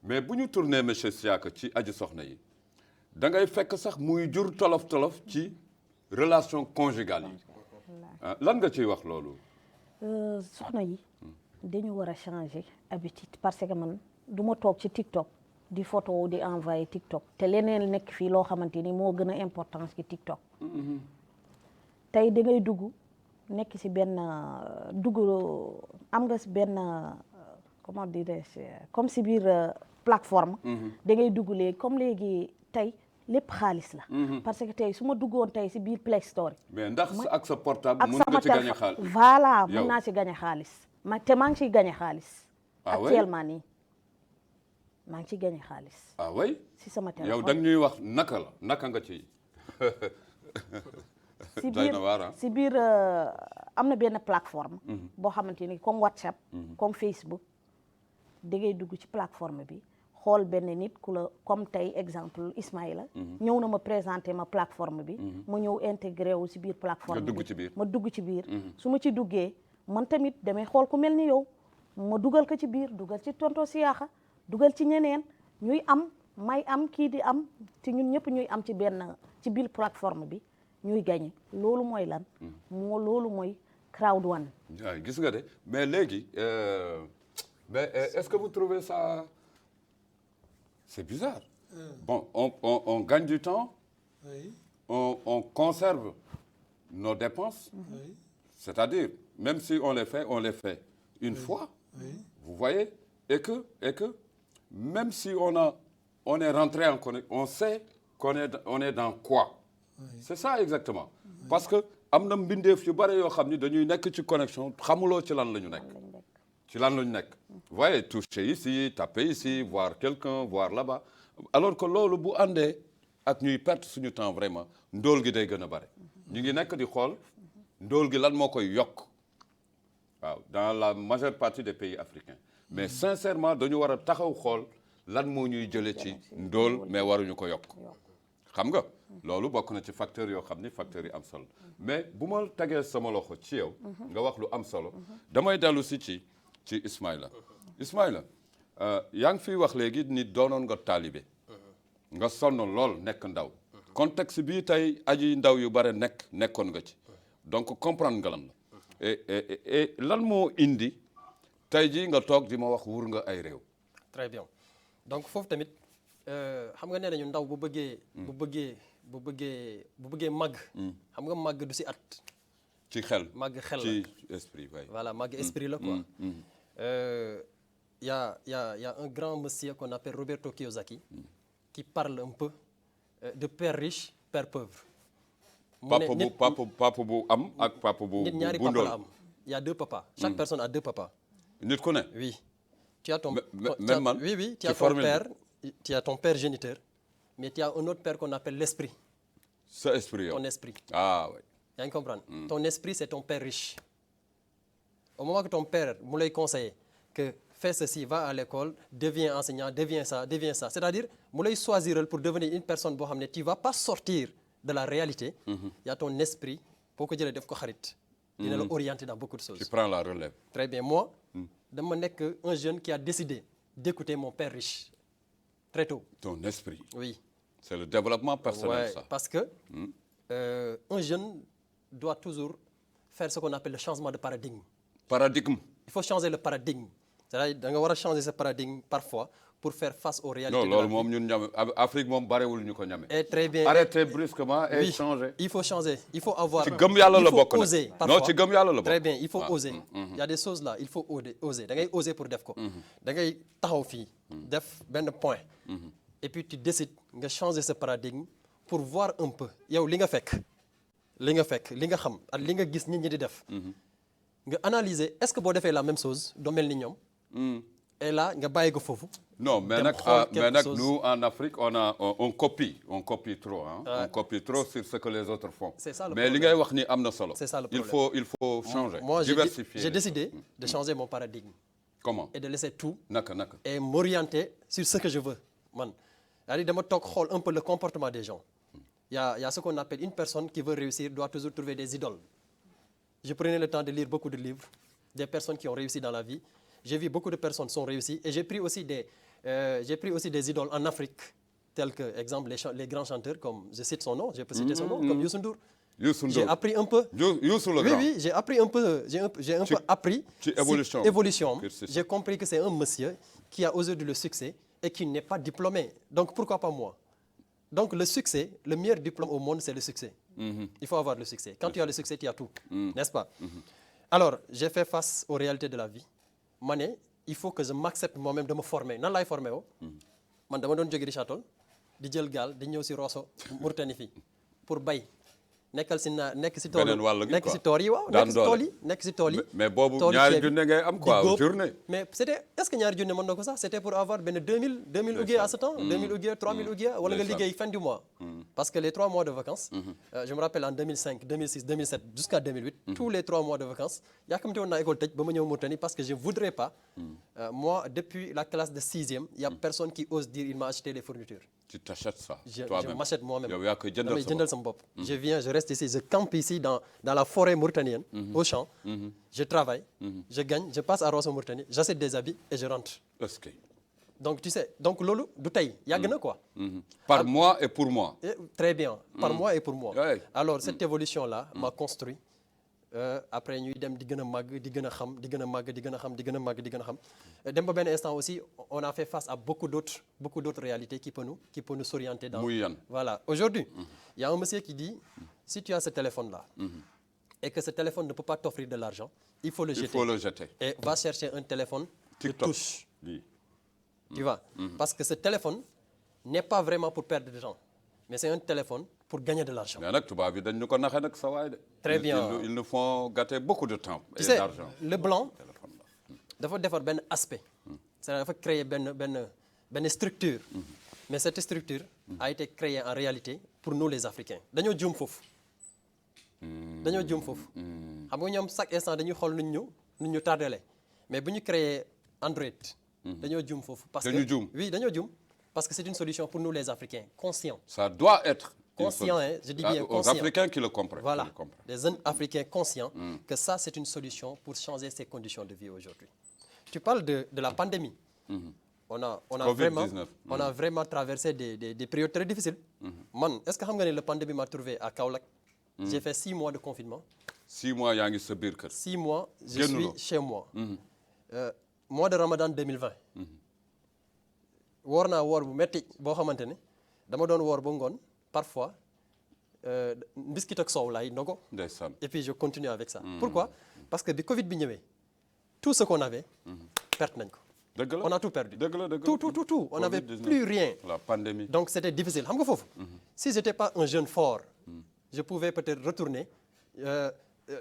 mais bu ñu tourné monsieur Siaka ci aji soxna yi da ngay fekk sax muy jur tolof ci relation conjugale yi. lan nga ciy wax loolu. soxna yi dañu war a changer habitude parce que man du ma toog ci TikTok di photo di envoyer TikTok te leneen nekk fii loo xamante ni moo gën a importance ci TikTok. tey da ngay dugg nekk ci benn dugg am nga ci benn comment dirais-je comme ci biir plateforme. da ngay dugg léegi comme léegi tey lépp xaalis la. parce que tey su ma duggoon tey ci biir Play Store. mais ndax ak sa portable ak mën sama nga ci gagné téléphone xaalis. voilà yow mën naa ci gagné xaalis te maa ngi ciy gagné xaalis. Ah ouais? actuellement nii maa ngi ciy gagné xaalis. ah oui ci sama yow téléphone. da nga ñuy wax naka nga ci. si doy biir na waar, ah. si biir am na benn plateforme. boo xamante ni comme WhatsApp. comme Facebook da ngay dugg ci plateforme bi xool benn nit ku la comme tey exemple Ismaïla. ñëw na ma présenté ma plateforme bi. ma ñëw intégré wu si biir plateforme Nga dugg bi ci biir. ma dugg ci biir. su ma ci duggee man tamit damay xool ku mel ni yow ma dugal ko ci biir dugal ci tonto Siyaxa dugal ci ñeneen ñuy am may am kii di am te ñun ñëpp ñuy am ci biir plateforme bi ñuy gagné loolu mooy lan. loolu mooy crowd one. waaw gis nga de mais léegi mais est-ce que vous trouvez ça c'est bizarre. Bon on gagne du temps. Oui, On conserve nos dépenses. oui, C'est-à-dire même si on les fait une fois. oui. Vous voyez et que même si on est rentré en connexion, on sait qu'on est dans quoi. C'est ça exactement. Parce que am na mbindeef yu bare yoo xam ni dañuy nekk ci connexion xamuloo ci lan la ñu nekk. ci lan la ñu nekk. Vous voyez toucher ici taper ici voir quelqu'un voir là-bas alors que loolu bu àndee ak ñuy perdre suñu temps vraiment ndóol gi day gën a bare. ñu ngi nekk di xool ndóol gi lan moo koy yokk. waaw dans la majeure partie des pays africains mais sincèrement dañu war a taxaw xool lan moo ñuy jëlee ci ndóol mais waruñu ko yokk xam nga loolu bokk na ci facteurs yoo xam ni facteurs yi am solo mais bu ma tegee sama loxo ci yow nga wax lu am solo damay dellu si ci Ismaïla yaa ngi fiy wax léegi ni doonoon nga taalibe nga sonn lool nekk ndaw contexte bii tey aji ndaw yu bare nekkoon nga ci donc comprendre nga lan la et lan moo indi tey jii nga toog di ma wax wur nga ay réew. très bien donc foofu tamit xam nga nee nañu ndaw bu bëggee màgg. xam nga màgg du si at. ci xel màgg xel la ci esprit waay. voilà màgg esprit la quoi. y a un grand monsieur qu'on appelle Roberto Kiyosaki. qui parle un peu de père riche père pauvre. papa bu am ak papa bu nit ñaari papa la am. Il y a deux papas. Chaque personne a deux papas. nit ku ne. Oui. Tu as ton même man. Oui, tu as ton père, tu as ton père géniteur, mais tu as un autre père qu'on appelle l'esprit. Sa esprit yow. Ton esprit. Ah oui. Yaa ngi comprendre. Ton esprit c'est ton père riche. Au moment que ton père mu lay conseiller que fais ceci, va à l'école, deviens enseignant, deviens ça. C'est-à-dire mu lay choisiral pour devenir une personne boo xam ne tu vas pas sortir de la réalité. Il y a ton esprit boo ko jëlee def ko xarit. dina la orienter dans beaucoup de choses. Tu prends la relève. Très bien. Moi, dama nekk un jeune qui a décidé d'écouter mon père riche très tôt. Ton esprit. Oui. C'est le développement personnel, Ouais, ça. parce que un jeune doit toujours faire ce qu'on appelle le changement de paradigme. Paradigme. Il faut changer le paradigme. C'est-à-dire da nga war a changer ce paradigme parfois pour faire face aux réalités. Non, de la loolu vie. moom ñun ñame Afrique moom barewul ñu ko ñame. Et très bien. Arrêtez brusquement et Oui, changer. il faut changer. Il faut avoir. Ci gëm yàlla la il faut bokk nag. oser parfois. Non, ci gëm yàlla la bokk. Très bien, il faut Ah, oser. Il y a des choses là, il faut oser. Da ngay oser pour def ko. Da ngay taxaw fii def benn point. Et puis tu décides nga changer ce paradigme pour voir un peu yow li nga fekk li nga xam ak li nga gis nit ñi di def. Nga analyser est-ce que boo defee la même chose doo mel ni ñoom. Et là nga bàyyi ko foofu. Non, mais dem nag xool quelque chose. nous en Afrique on copie trop hein. On copie trop sur ce que les autres font. C'est ça le mais li problème. ngay wax ni am na solo. C'est ça le Il faut changer. Moi Diversifier. j'ai décidé de changer mon paradigme Comment? et de laisser tout Naka. et m'orienter sur ce que je veux man. C'est-à-dire dama toog xool un peu le comportement des gens. Il y a ce qu'on appelle une personne qui veut réussir doit toujours trouver des idoles. Je prenais le temps de lire beaucoup de livres des personnes qui ont réussi dans la vie. J'ai vu beaucoup de personnes sont réussies et j'ai pris aussi des idoles en Afrique tels que exemple les grands chanteurs comme je cite son nom, je peux citer son nom comme Youssou Ndour. Youssou J'ai Ndour. appris un peu. Youssou le Oui, grand. oui, j'ai appris un peu, j'ai un peu appris ci évolution. évolution. C'est ça. J'ai compris que c'est un monsieur qui a aujourd'hui le succès et qui n'est pas diplômé. Donc pourquoi pas moi? Donc le succès, le meilleur diplôme au monde, c'est le succès. Il faut avoir le succès. Quand tu as le succès, tu as tout, n'est-ce pas? Alors, j'ai fait face aux réalités de la vie. Mané, il faut que je m'accepte moi-même de me former. Nan lay formé wo? Man dama doon jóge Richard Toll di jël gaal di ñëw si Rosso Mauritanie fii pour bay. nekkal si nekk si tool nekk si tool yi waaw nekk si tool yi mais boobu ñaari junne ngay am quoi journée. mais c'était est-ce que ñaari junne mën na ko sax c'était pour avoir benn 2000 ouguiya à ce temps 2000 ouguiya 3000 ouguiya wala nga liggéey fin du mois. Parce que les 3 mois de vacances je me rappelle en 2005 2006 2007 jusqu'à 2008 tous les 3 mois de vacances yaakamte woon naa école tëj ba ma ñëw Mauritanie parce que je voudrais pas moi depuis la classe de 6e il y a personne qui ose dire il m'a acheté les fournitures. Tu t'achètes ça je m'achète moi-même. yow yaa koy jëndal sama bopp. Je viens, je reste ici, je campe ici dans la forêt mauritanienne, au champ. Je travaille, je gagne, je passe à Rosso Mauritanie, j'achète des habits et je rentre. Okay. Donc tu sais, donc loolu du tey yàgg na quoi. Par moi et pour moi. Très bien, par moi et pour moi. Ouais. Alors cette évolution-là m'a construit. Après ñuy dem di gën a màgg di gën a xam di gën a màgg di gën a xam di gën a màgg di gën a xam dem ba benn instant aussi on a fait face à beaucoup d'autres réalités qui peut nous s'orienter dans. Muy yan. Voilà, aujourd'hui il y a un monsieur qui dit si tu as ce téléphone-là et que ce téléphone ne peut pas t'offrir de l'argent, il faut le jeter. Et va chercher un téléphone de touche. Tu vois, parce que ce téléphone n'est pas vraiment pour perdre de temps, mais c'est un téléphone pour gagner de l'argent. Mais nag tubaab bi dañ ñu ko naxee nag sa waay de. Très bien. Ils nous font gâter beaucoup de temps tu et sais, d'argent. le blanc dafa defar benn aspect. c'est-à-dire dafa créer benn structure. Mais cette structure a été créée en réalité pour nous les Africains. dañoo juum foofu. xam nga ñoom chaque instant dañuy xool nu ñu tardele mais bu ñu créer Android. dañoo juum foofu. parce que oui dañoo juum parce que c'est une solution pour nous les Africains conscients. Ça doit être conscient, hein, je dis bien aux conscient. Africains qui le comprennent. Voilà, des jeunes Africains conscients que ça c'est une solution pour changer ces conditions de vie aujourd'hui. Tu parles de la pandémie. On a vraiment traversé des périodes très difficiles. Man, est-ce que xam nga ne la pandémie m'a trouvé à Kaolack? J'ai fait 6 mois de confinement. 6 mois yaa ngi sa biir kër. 6 mois je suis chez moi. Mois de Ramadan 2020. woor naa woor bu metti boo xamante ne dama doon woor ba ngoon parfois biscuit ak soow laay ndogo. Ndeysaan. Et puis je continue avec ça. Pourquoi? Parce que bi Covid bi ñëwee tout ce qu'on avait perte nañ ko. dëgg la on a tout perdu. dëgg la tout on n'avait plus rien. La pandémie. Donc c'était difficile xam nga foofu. Si j'étais pas un jeune fort je pouvais peut-être retourner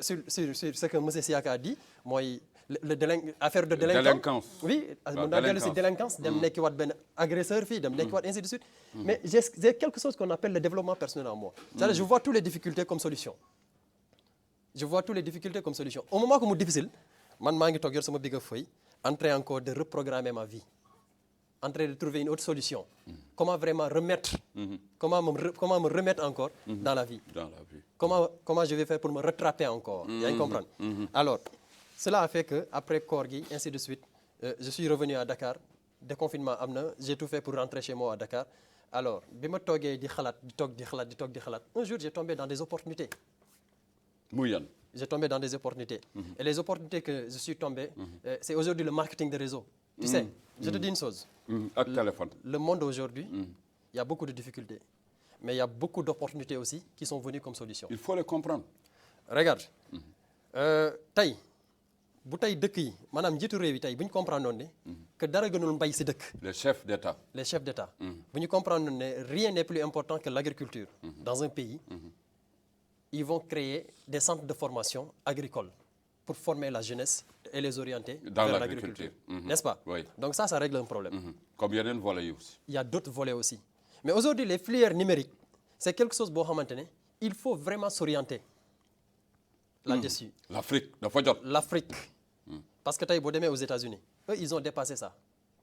sur ce que monsieur Siaka a dit mooy affaire de délinquance. Oui, mun naa dellu si délinquance dem nekki waat benn agresseur fii dem nekki waat ainsi de suite. Mais j'ai quelque chose qu'on appelle le développement personnel en moi. C'est-à-dire je vois toutes les difficultés comme solution. Au moment que mu difficile man maa ngi toog yor sama bigga feuille en train encore de reprogrammer ma vie, en train de trouver une autre solution. Comment vraiment remettre, comment me remettre encore dans la vie. Comment je vais faire pour me rattraper encore. Yaa ngi comprendre. Alors cela a fait que après koor gi ainsi de suite je suis revenu à Dakar, déconfinement am na, j'ai tout fait pour rentrer chez moi à Dakar. Alors bi ma toogee di xalaat un jour j'ai tombé dans des opportunités. muy yan. J'ai tombé dans des opportunités. Et les opportunités que je suis tombé, c'est aujourd'hui le marketing de réseau. Tu sais, je te dis une chose. Ak téléphone. Le monde aujourd'hui, il y a beaucoup de difficultés. Mais il y a beaucoup d'opportunités aussi qui sont venues comme solution. Il faut les comprendre. Regarde, tey bu tey dëkk yi maanaam njiitu réew yi tey bu ñu comprendre noonu ne que dara gënul mbay si dëkk. Les chefs d'État. Bu ñu comprendre noonu ne rien n'est plus important que l'agriculture dans un pays. Ils vont créer des centres de formation agricole pour former la jeunesse et les orienter vers l'agriculture. N'est-ce pas? Oui. Donc ça règle un problème. Comme yeneen volets yi aussi. Il y a d'autres volets aussi. Mais aujourd'hui, les filières numériques, c'est quelque chose boo xamante ne il faut vraiment s'orienter là-dessus. L'Afrique. Parce que tey boo demee aux États-Unis, eux, ils ont dépassé ça.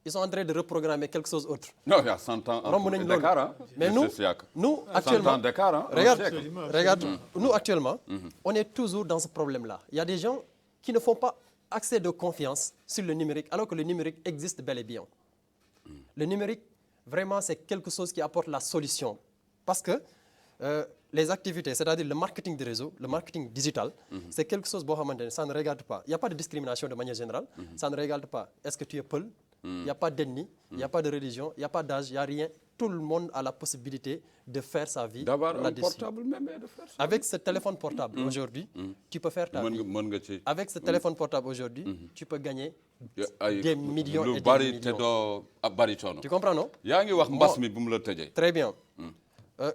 Ils sont en train de reprogrammer quelque chose d'autre. Non, il y a 100 ans d'écart, hein. Mais nous actuellement, 100 ans d'écart, hein. Regarde, nous actuellement, on est toujours dans ce problème-là. Il y a des gens qui ne font pas accès de confiance sur le numérique, alors que le numérique existe bel et bien. Le numérique, vraiment, c'est quelque chose qui apporte la solution. Parce que les activités, c'est-à-dire le marketing de réseau, le marketing digital, c'est quelque chose, ça ne regarde pas. Il n'y a pas de discrimination de manière générale. Ça ne regarde pas. Est-ce que tu es Peul? il n'y a pas d'ethnie, il n'y a pas de religion, il n'y a pas d'âge, il n'y a rien. Tout le monde a la possibilité de faire sa vie d'avoir un là-dessus. portable même et de faire ça. Avec ce téléphone portable aujourd'hui, tu peux faire ta vie. mën nga ci Avec ce téléphone portable aujourd'hui, tu peux gagner ay des millions lu et des bari te millions. doo bari coono. Tu comprends, non? yaa ngi wax mbas mi bu mu la tëjee. Très bien.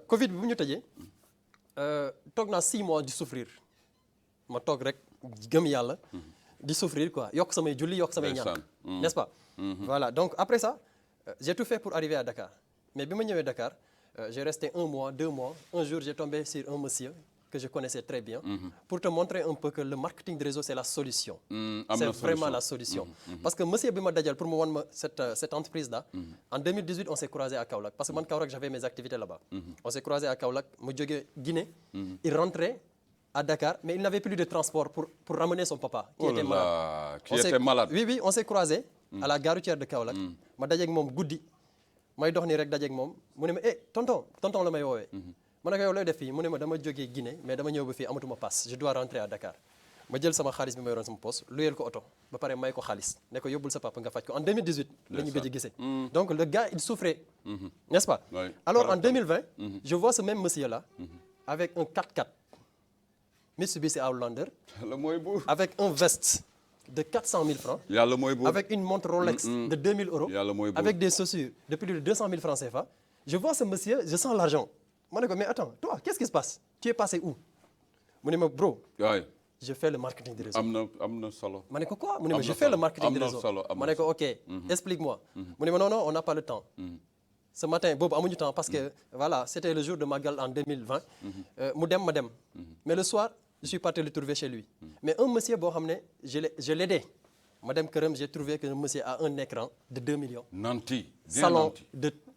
Covid bi bu ñu tëjee toog naa 6 mois di souffrir ma toog rek gëm yàlla di souffrir quoi yokk samay julli yokk samay ñaan n'est-ce pas? Voilà, donc après ça j'ai tout fait pour arriver à Dakar mais bi ma ñëwee Dakar j'ai resté 1 mois 2 mois un jour j'ai tombé sur un monsieur que je connaissais très bien pour te montrer un peu que le marketing de réseau c'est la solution. C'est vraiment la solution. Parce que monsieur bi ma dajal pour mu wan ma cette entreprise là en 2018 on s'est croisé à Kaolack parce que man Kaolack j'avais mes activités là-bas. On s'est croisé à Kaolack mu jógee Guinée il rentrait à Dakar mais il n'avait plus de transport pour ramener son papa qui était malade. Qui était malade. Oui, on s'est croisé à la gare routière de Kaolack ma dajeeg moom guddi may dox nii rek dajeeg moom mu ne ma tonton la may woowee ma ne ko yow looy def fii mu ne ma dama jógee Guinée mais dama ñëw ba fii amatuma passe je dois rentrer à Dakar ma jël sama xaalis bi ma yoroon sama poste luyeel ko oto ba pare may ko xaalis ne ko yóbbul sa papa nga faj ko en 2018 la ñu gëj a gisee donc le gars il souffrait n'est-ce pas? Oui. Alors en 2020 je vois ce même monsieur là avec un 4x4 Mitsubishi Outlander Yàlla mooy buur. avec un veste de 400 000 francs Yàlla mooy buur. avec une montre Rolex de 2000 euros Yàlla mooy buur. avec des chaussures de plus de 200 000 francs CFA je vois ce monsieur je sens l'argent ma ne ko mais attends toi qu'est-ce qui se passe tu es passé où mu ne ma bro waay je fais le marketing de réseau am na solo. ma ne ko quoi mu ne ma Am je na fais le solo. marketing de Am na réseau solo, am ma na ne ko ok explique-moi mu ne ma non on n'a pas le temps ce matin boobu amuñu temps parce que voilà c'était le jour de Magal en 2020 mu dem ma dem mais le soir je suis parti le trouver chez lui mais un monsieur boo xam ne je l'aidais ma dem këram j'ai trouvé que le monsieur a un écran de 2 millions Nanti. Bien salon nanti.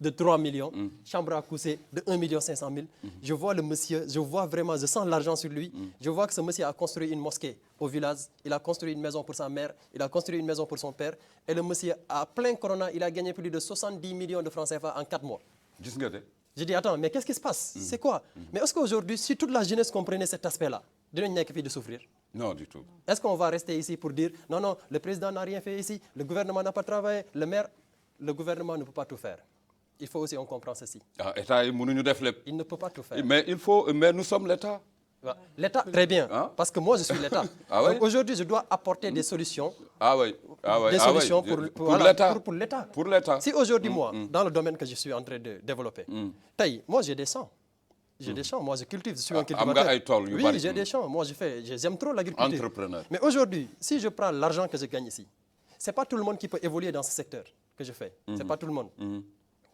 de 3 millions, chambre à coucher de 1 million 500 000. Je vois le monsieur, je vois vraiment, je sens l'argent sur lui. Je vois que ce monsieur a construit une mosquée au village, il a construit une maison pour sa mère, il a construit une maison pour son père. Et le monsieur, à plein corona, il a gagné plus de 70 millions de francs CFA en 4 mois. Gis nga de. J'ai dit, attends, mais qu'est-ce qui se passe? C'est quoi? Mais est-ce qu'aujourd'hui, si toute la jeunesse comprenait cet aspect-là, dinañ nekk fii de souffrir? Non du tout. Est-ce qu'on va rester ici pour dire, non, non, le président n'a rien fait ici, le gouvernement n'a pas travaillé, le maire, le gouvernement ne peut pas tout faire. Il faut aussi on comprend ceci. ah état yi mënuñu def lépp. Il ne peut pas tout faire. mais nous sommes l'état. L'État, très bien, Hein? parce que moi je suis l'État. Ah ouais? Donc aujourd'hui je dois apporter des solutions. Des Ah solutions ouais. pour Pour voilà, l'état. pour l'État. Pour l'état. Si aujourd'hui moi, dans le domaine que je suis en train de développer, moi j'ai des champs. J'ai des champs, moi je cultive, je suis un cultivateur. am nga ay tool yu Oui, bari. j'ai des champs, moi j'aime trop l'agriculture. Entrepreneur. Mais aujourd'hui, si je prends l'argent que je gagne ici, c'est pas tout le monde qui peut évoluer dans ce secteur que je fais. C'est pas tout le monde.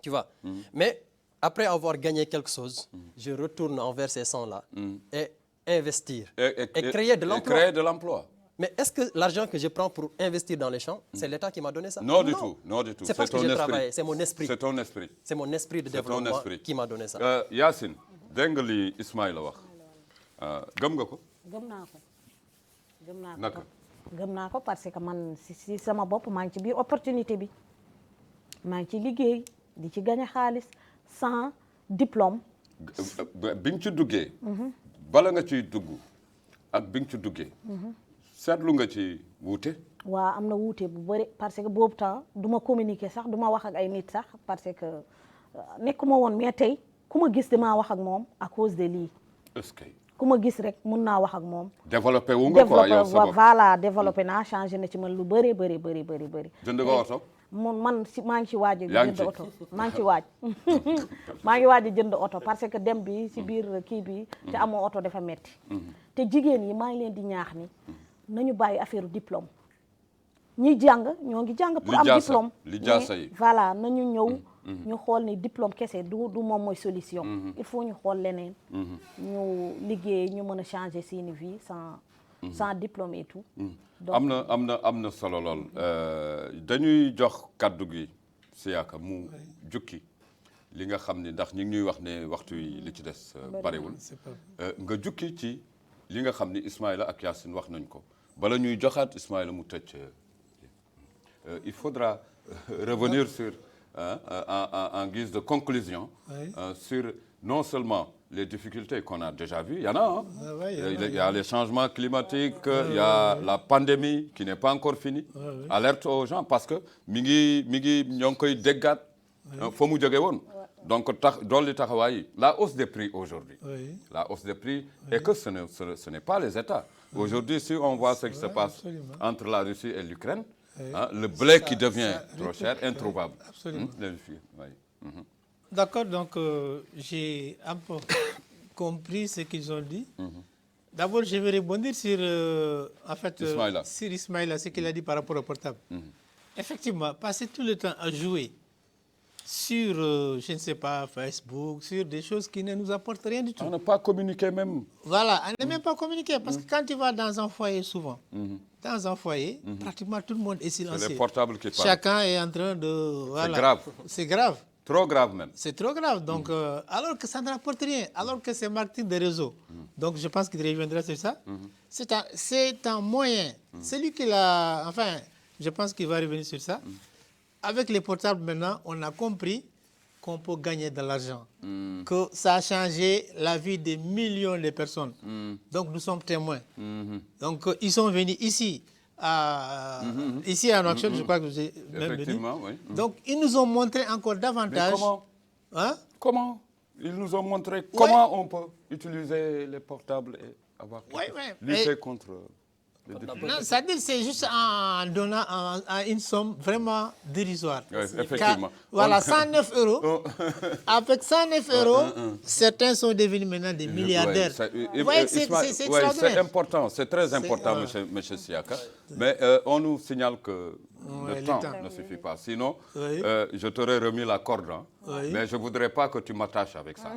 Tu vois. Mais après avoir gagné quelque chose, je retourne envers ces champs-là et investir et créer de l'emploi. Créer de l'emploi. Mais est-ce que l'argent que je prends pour investir dans les champs, c'est l'État qui m'a donné ça? Non du tout, non du tout. C'est parce que j'ai travaillé, c'est mon esprit. C'est ton esprit. C'est mon esprit de C'est ton développement esprit. qui m'a donné ça. Yacine dégg nga li Ismaïla wax gëm nga ko. gëm naa ko gëm naa ko Naka? gëm naa ko parce que man si sama bopp maa ngi ci biir opportunité bi maa ngi ci liggéey di ci gagné xaalis sans diplôme. bi nga ci duggee. bala nga ciy dugg ak bi nga ci duggee. seetlu nga ci wuute. waa am na wuute bu bëri parce que boobu temps du ma communiquer sax du ma wax ak ay nit sax parce que nekkuma woon mais tey ku ma gis damaa wax ak moom à cause de lii. est-ce que. ku ma gis rek mun naa wax ak moom. développé wu nga quoi yow sa bopp voilà développé naa changé na ci man lu bëri bëri bëri bëri bëri. jënd nga oto. man si maa ngi ci waaj a yaa ngi jënd ci. oto maa ngi ci waaj maa ngi waaj a jënd oto parce que dem bi si biir kii bi te amoo oto dafa metti te jigéen yi maa ngi leen di ñaax ni nañu bàyyi affaire diplôme ñi jàng ñoo ngi jàng pour am diplôme li jaasa yi. voilà nañu ñëw ñu xool ni diplôme kese du moom mooy solution il faut ñu xool leneen ñu liggéey ñu mën a changer seeni vie sans diplôme et tout donc am na solo lool dañuy jox kaddu gi Siaka mu jukki li nga xam ni ndax ñu ngi ñuy wax ne waxtu yi li ci des bariwul nga jukki ci li nga xam ni Ismaïla ak Yacine wax nañ ko bala ñuy joxaat Ismaïla mu tëj il faudra revenir sur en guise de conclusion sur non seulement les difficultés qu'on a déjà vues, il y en a. Hein. Ah ouais, Il y a les changements climatiques, il y a la pandémie qui n'est pas encore finie. Alerte aux gens parce que mingi ñong koy déggat fa mu jóge woon. Donc la hausse des prix aujourd'hui. Oui. La hausse des prix et que ce n'est pas les États. Aujourd'hui, si on voit ce qui se passe entre la Russie et l'Ukraine, hein, le blé qui devient trop cher, introuvable. Absolument. Oui. D'accord, donc j'ai un peu compris ce qu'ils ont dit. D'abord, je vais rebondir sur, sur Ismaïla, ce qu'il a dit par rapport au portable. Effectivement, passer tout le temps à jouer sur, je ne sais pas, Facebook, sur des choses qui ne nous apportent rien du tout. On n'a pas communiqué même. Voilà, on n'a même pas communiqué. Parce que quand tu vas dans un foyer souvent, dans un foyer, pratiquement tout le monde est silencieux. C'est les portables qui parlent. Chacun est en train de... Voilà. C'est grave. C'est grave. Trop grave même. C'est trop grave. Donc, alors que ça ne rapporte rien, alors que c'est marketing de réseau. Donc, je pense qu'il reviendra sur ça. C'est un moyen. Celui qui l'a... Enfin, je pense qu'il va revenir sur ça. Avec les portables maintenant, on a compris qu'on peut gagner de l'argent. Que ça a changé la vie de millions de personnes. Donc, nous sommes témoins. Donc, ils sont venus ici. Ici à Nouakchott, je crois que j'ai même venu. Oui. Donc, ils nous ont montré encore davantage. Mais comment Comment Ils nous ont montré comment on peut utiliser les portables et avoir lutter contre les difficultés. Non, c'est-à-dire c'est juste en donnant une somme vraiment dérisoire. Oui, effectivement. Voilà, 109 €. Avec 109 €, certains sont devenus maintenant des milliardaires. C'est important, c'est très important, M. Siaka. Mais on nous signale que le temps ne suffit pas. Sinon, je t'aurais remis la corde. Hein. Mais je ne voudrais pas que tu m'attaches avec ça.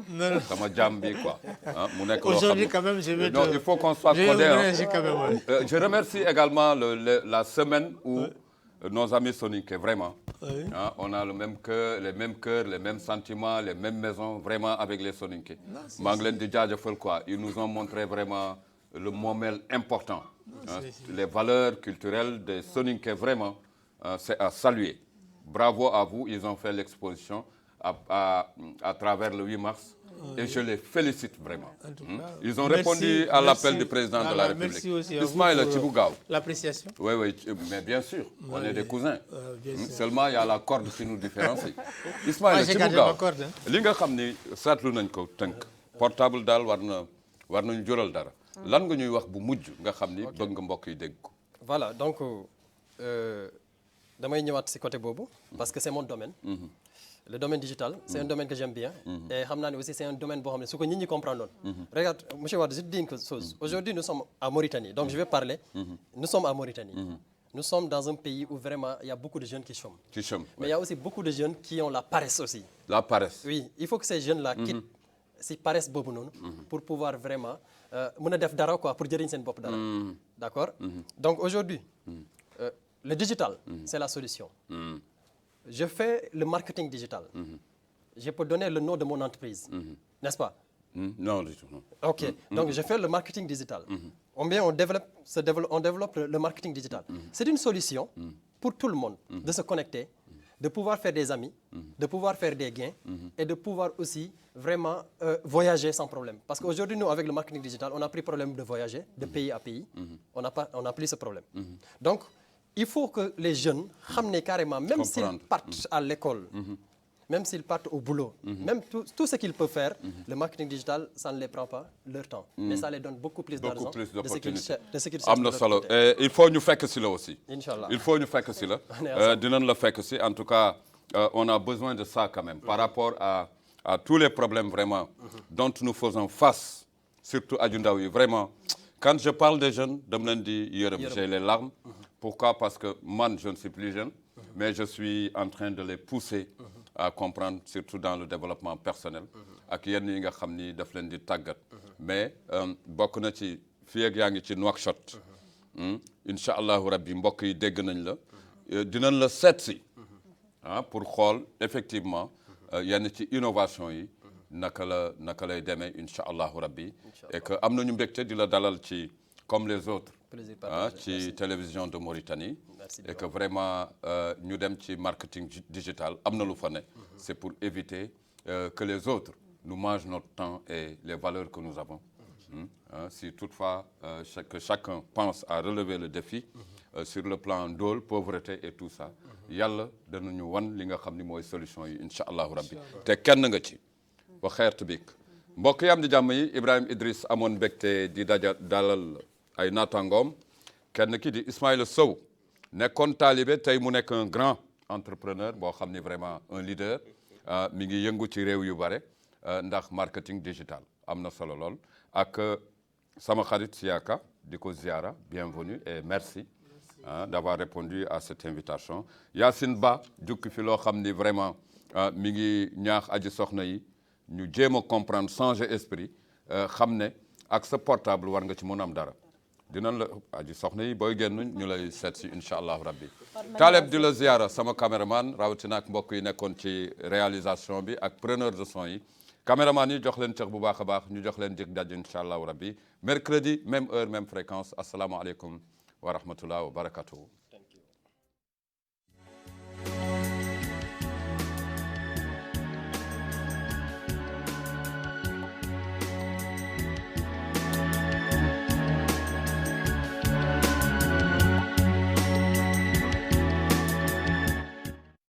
Ça m'a jambé, quoi. Hein, aujourd'hui, quand même, je vais non, il faut qu'on soit codé. Hein. Je remercie également la semaine où nos amis Sonic, vraiment, hein, on a le même cœur, les mêmes sentiments, les mêmes maisons, vraiment avec les Sonic. Manglen Didja quoi. Ils nous ont montré vraiment le moment important. Hein, les valeurs culturelles des Sonic, vraiment, c'est à saluer. Bravo à vous, ils ont fait l'exposition à travers le 8 mars. Et je les félicite vraiment. Ils ont répondu à l'appel du président de la République. Merci aussi à Ismaïla vous Tchibougaou. L'appréciation. Oui, mais bien sûr, on est des cousins. Seulement, il y a la corde qui nous différencie. Ismaïla Tchibougaou, li nga xam ni seetlu nañ ko tënk portable daal war nañu jural dara. Lan nga ñuy wax bu mujj nga xam ni bëgg nga mbokk yi dégg ko. Voilà, donc damay ñëwaat si côté boobu parce que c'est mon domaine. Le domaine digital, c'est un domaine que j'aime bien. Et aussi, c'est un domaine que je ne comprends pas. Regarde, M. Wad, je te dis une chose. Aujourd'hui, nous sommes à Mauritanie. Donc, je vais parler. Nous sommes à Mauritanie. Nous sommes dans un pays où vraiment, il y a beaucoup de jeunes qui chôment. Mais il y a aussi beaucoup de jeunes qui ont la paresse aussi. La paresse. Oui, il faut que ces jeunes-là quittent cette paresse pour pouvoir vraiment pour gérer sen bop dara. D'accord? Donc, aujourd'hui, le digital, c'est la solution. Je fais le marketing digital. Je peux donner le nom de mon entreprise, n'est-ce pas? Non, du tout. Non. Ok, donc je fais le marketing digital. On développe le marketing digital. C'est une solution pour tout le monde de se connecter, de pouvoir faire des amis, de pouvoir faire des gains et de pouvoir aussi vraiment voyager sans problème. Parce qu'aujourd'hui, nous, avec le marketing digital, on a pris problème de voyager de pays à pays. On n'a plus ce problème. Donc, il faut que les jeunes, carrément, même s'ils partent à l'école, même s'ils partent au boulot, même tout ce qu'ils peuvent faire, le marketing digital, ça ne les prend pas leur temps. Mais ça les donne beaucoup plus d'argent de ce qu'ils cherchent. Il faut nous faire que cela aussi. Inch'Allah. Il faut nous faire que cela. En tout cas, on a besoin de ça quand même. Par rapport à tous les problèmes vraiment dont nous faisons face, surtout à Djundaoui, vraiment. Quand je parle des jeunes, j'ai les larmes. Pourquoi? Parce que moi, je ne suis plus jeune, mais je suis en train de les pousser à comprendre, surtout dans le développement personnel. Mais, beaucoup de gens qui sont Nouakchott, Inch'Allah, Rabbi, mbokk yi dégg nañ la, dinañ la seet si pour xool effectivement yenn ci innovation yi naka lay demee Inch'Allah, Rabbi, et que am nañu mbégte di la dalal ci comme les autres. Ci télévision de Mauritanie. Et que vraiment nous dem ci marketing digital amna lu fa ne. C'est pour éviter que les autres nous mange notre temps et les valeurs que nous avons. Si toutefois que chacun pense à relever le défi sur le plan ndóol pauvreté et tout ça yàlla danañu wan li nga xam ni mooy solution yi incha allahu rabbi te kenn nga ci ba xeert biik mbokk yi am di jàmm yi Ibrahima Idriss amoon mbégte di dalal ay naataangoom kenn ki di Ismaïla Sow nekkoon taalibe tey mu nekk un grand entrepreneur boo xam ni vraiment un leader mi ngi yëngu ci réew yu bare ndax marketing digital am na solo lool ak sama xarit Siaka di ko ziara bienvenue et merci d'avoir répondu à cette invitation Yacine Ba jukki fi loo xam ni vraiment mi ngi ñaax aji soxna yi ñu jéem a comprendre changer esprit xam ne ak sa portable war nga ci mën am dara dinañ la aji soxna yi booy génn ñu lay seet si incha allahu rabbi Taleb di la ziara sama caméraman rawatina ak mbokk yi nekkoon ci réalisation bi ak preneur de son yi caméraman yi jox leen cër bu baax a baax ñu jox leen jëg daj incha allahu rabbi mercredi même heure même fréquence asalaamaaleykum wa rahmatullah wa barakatuhu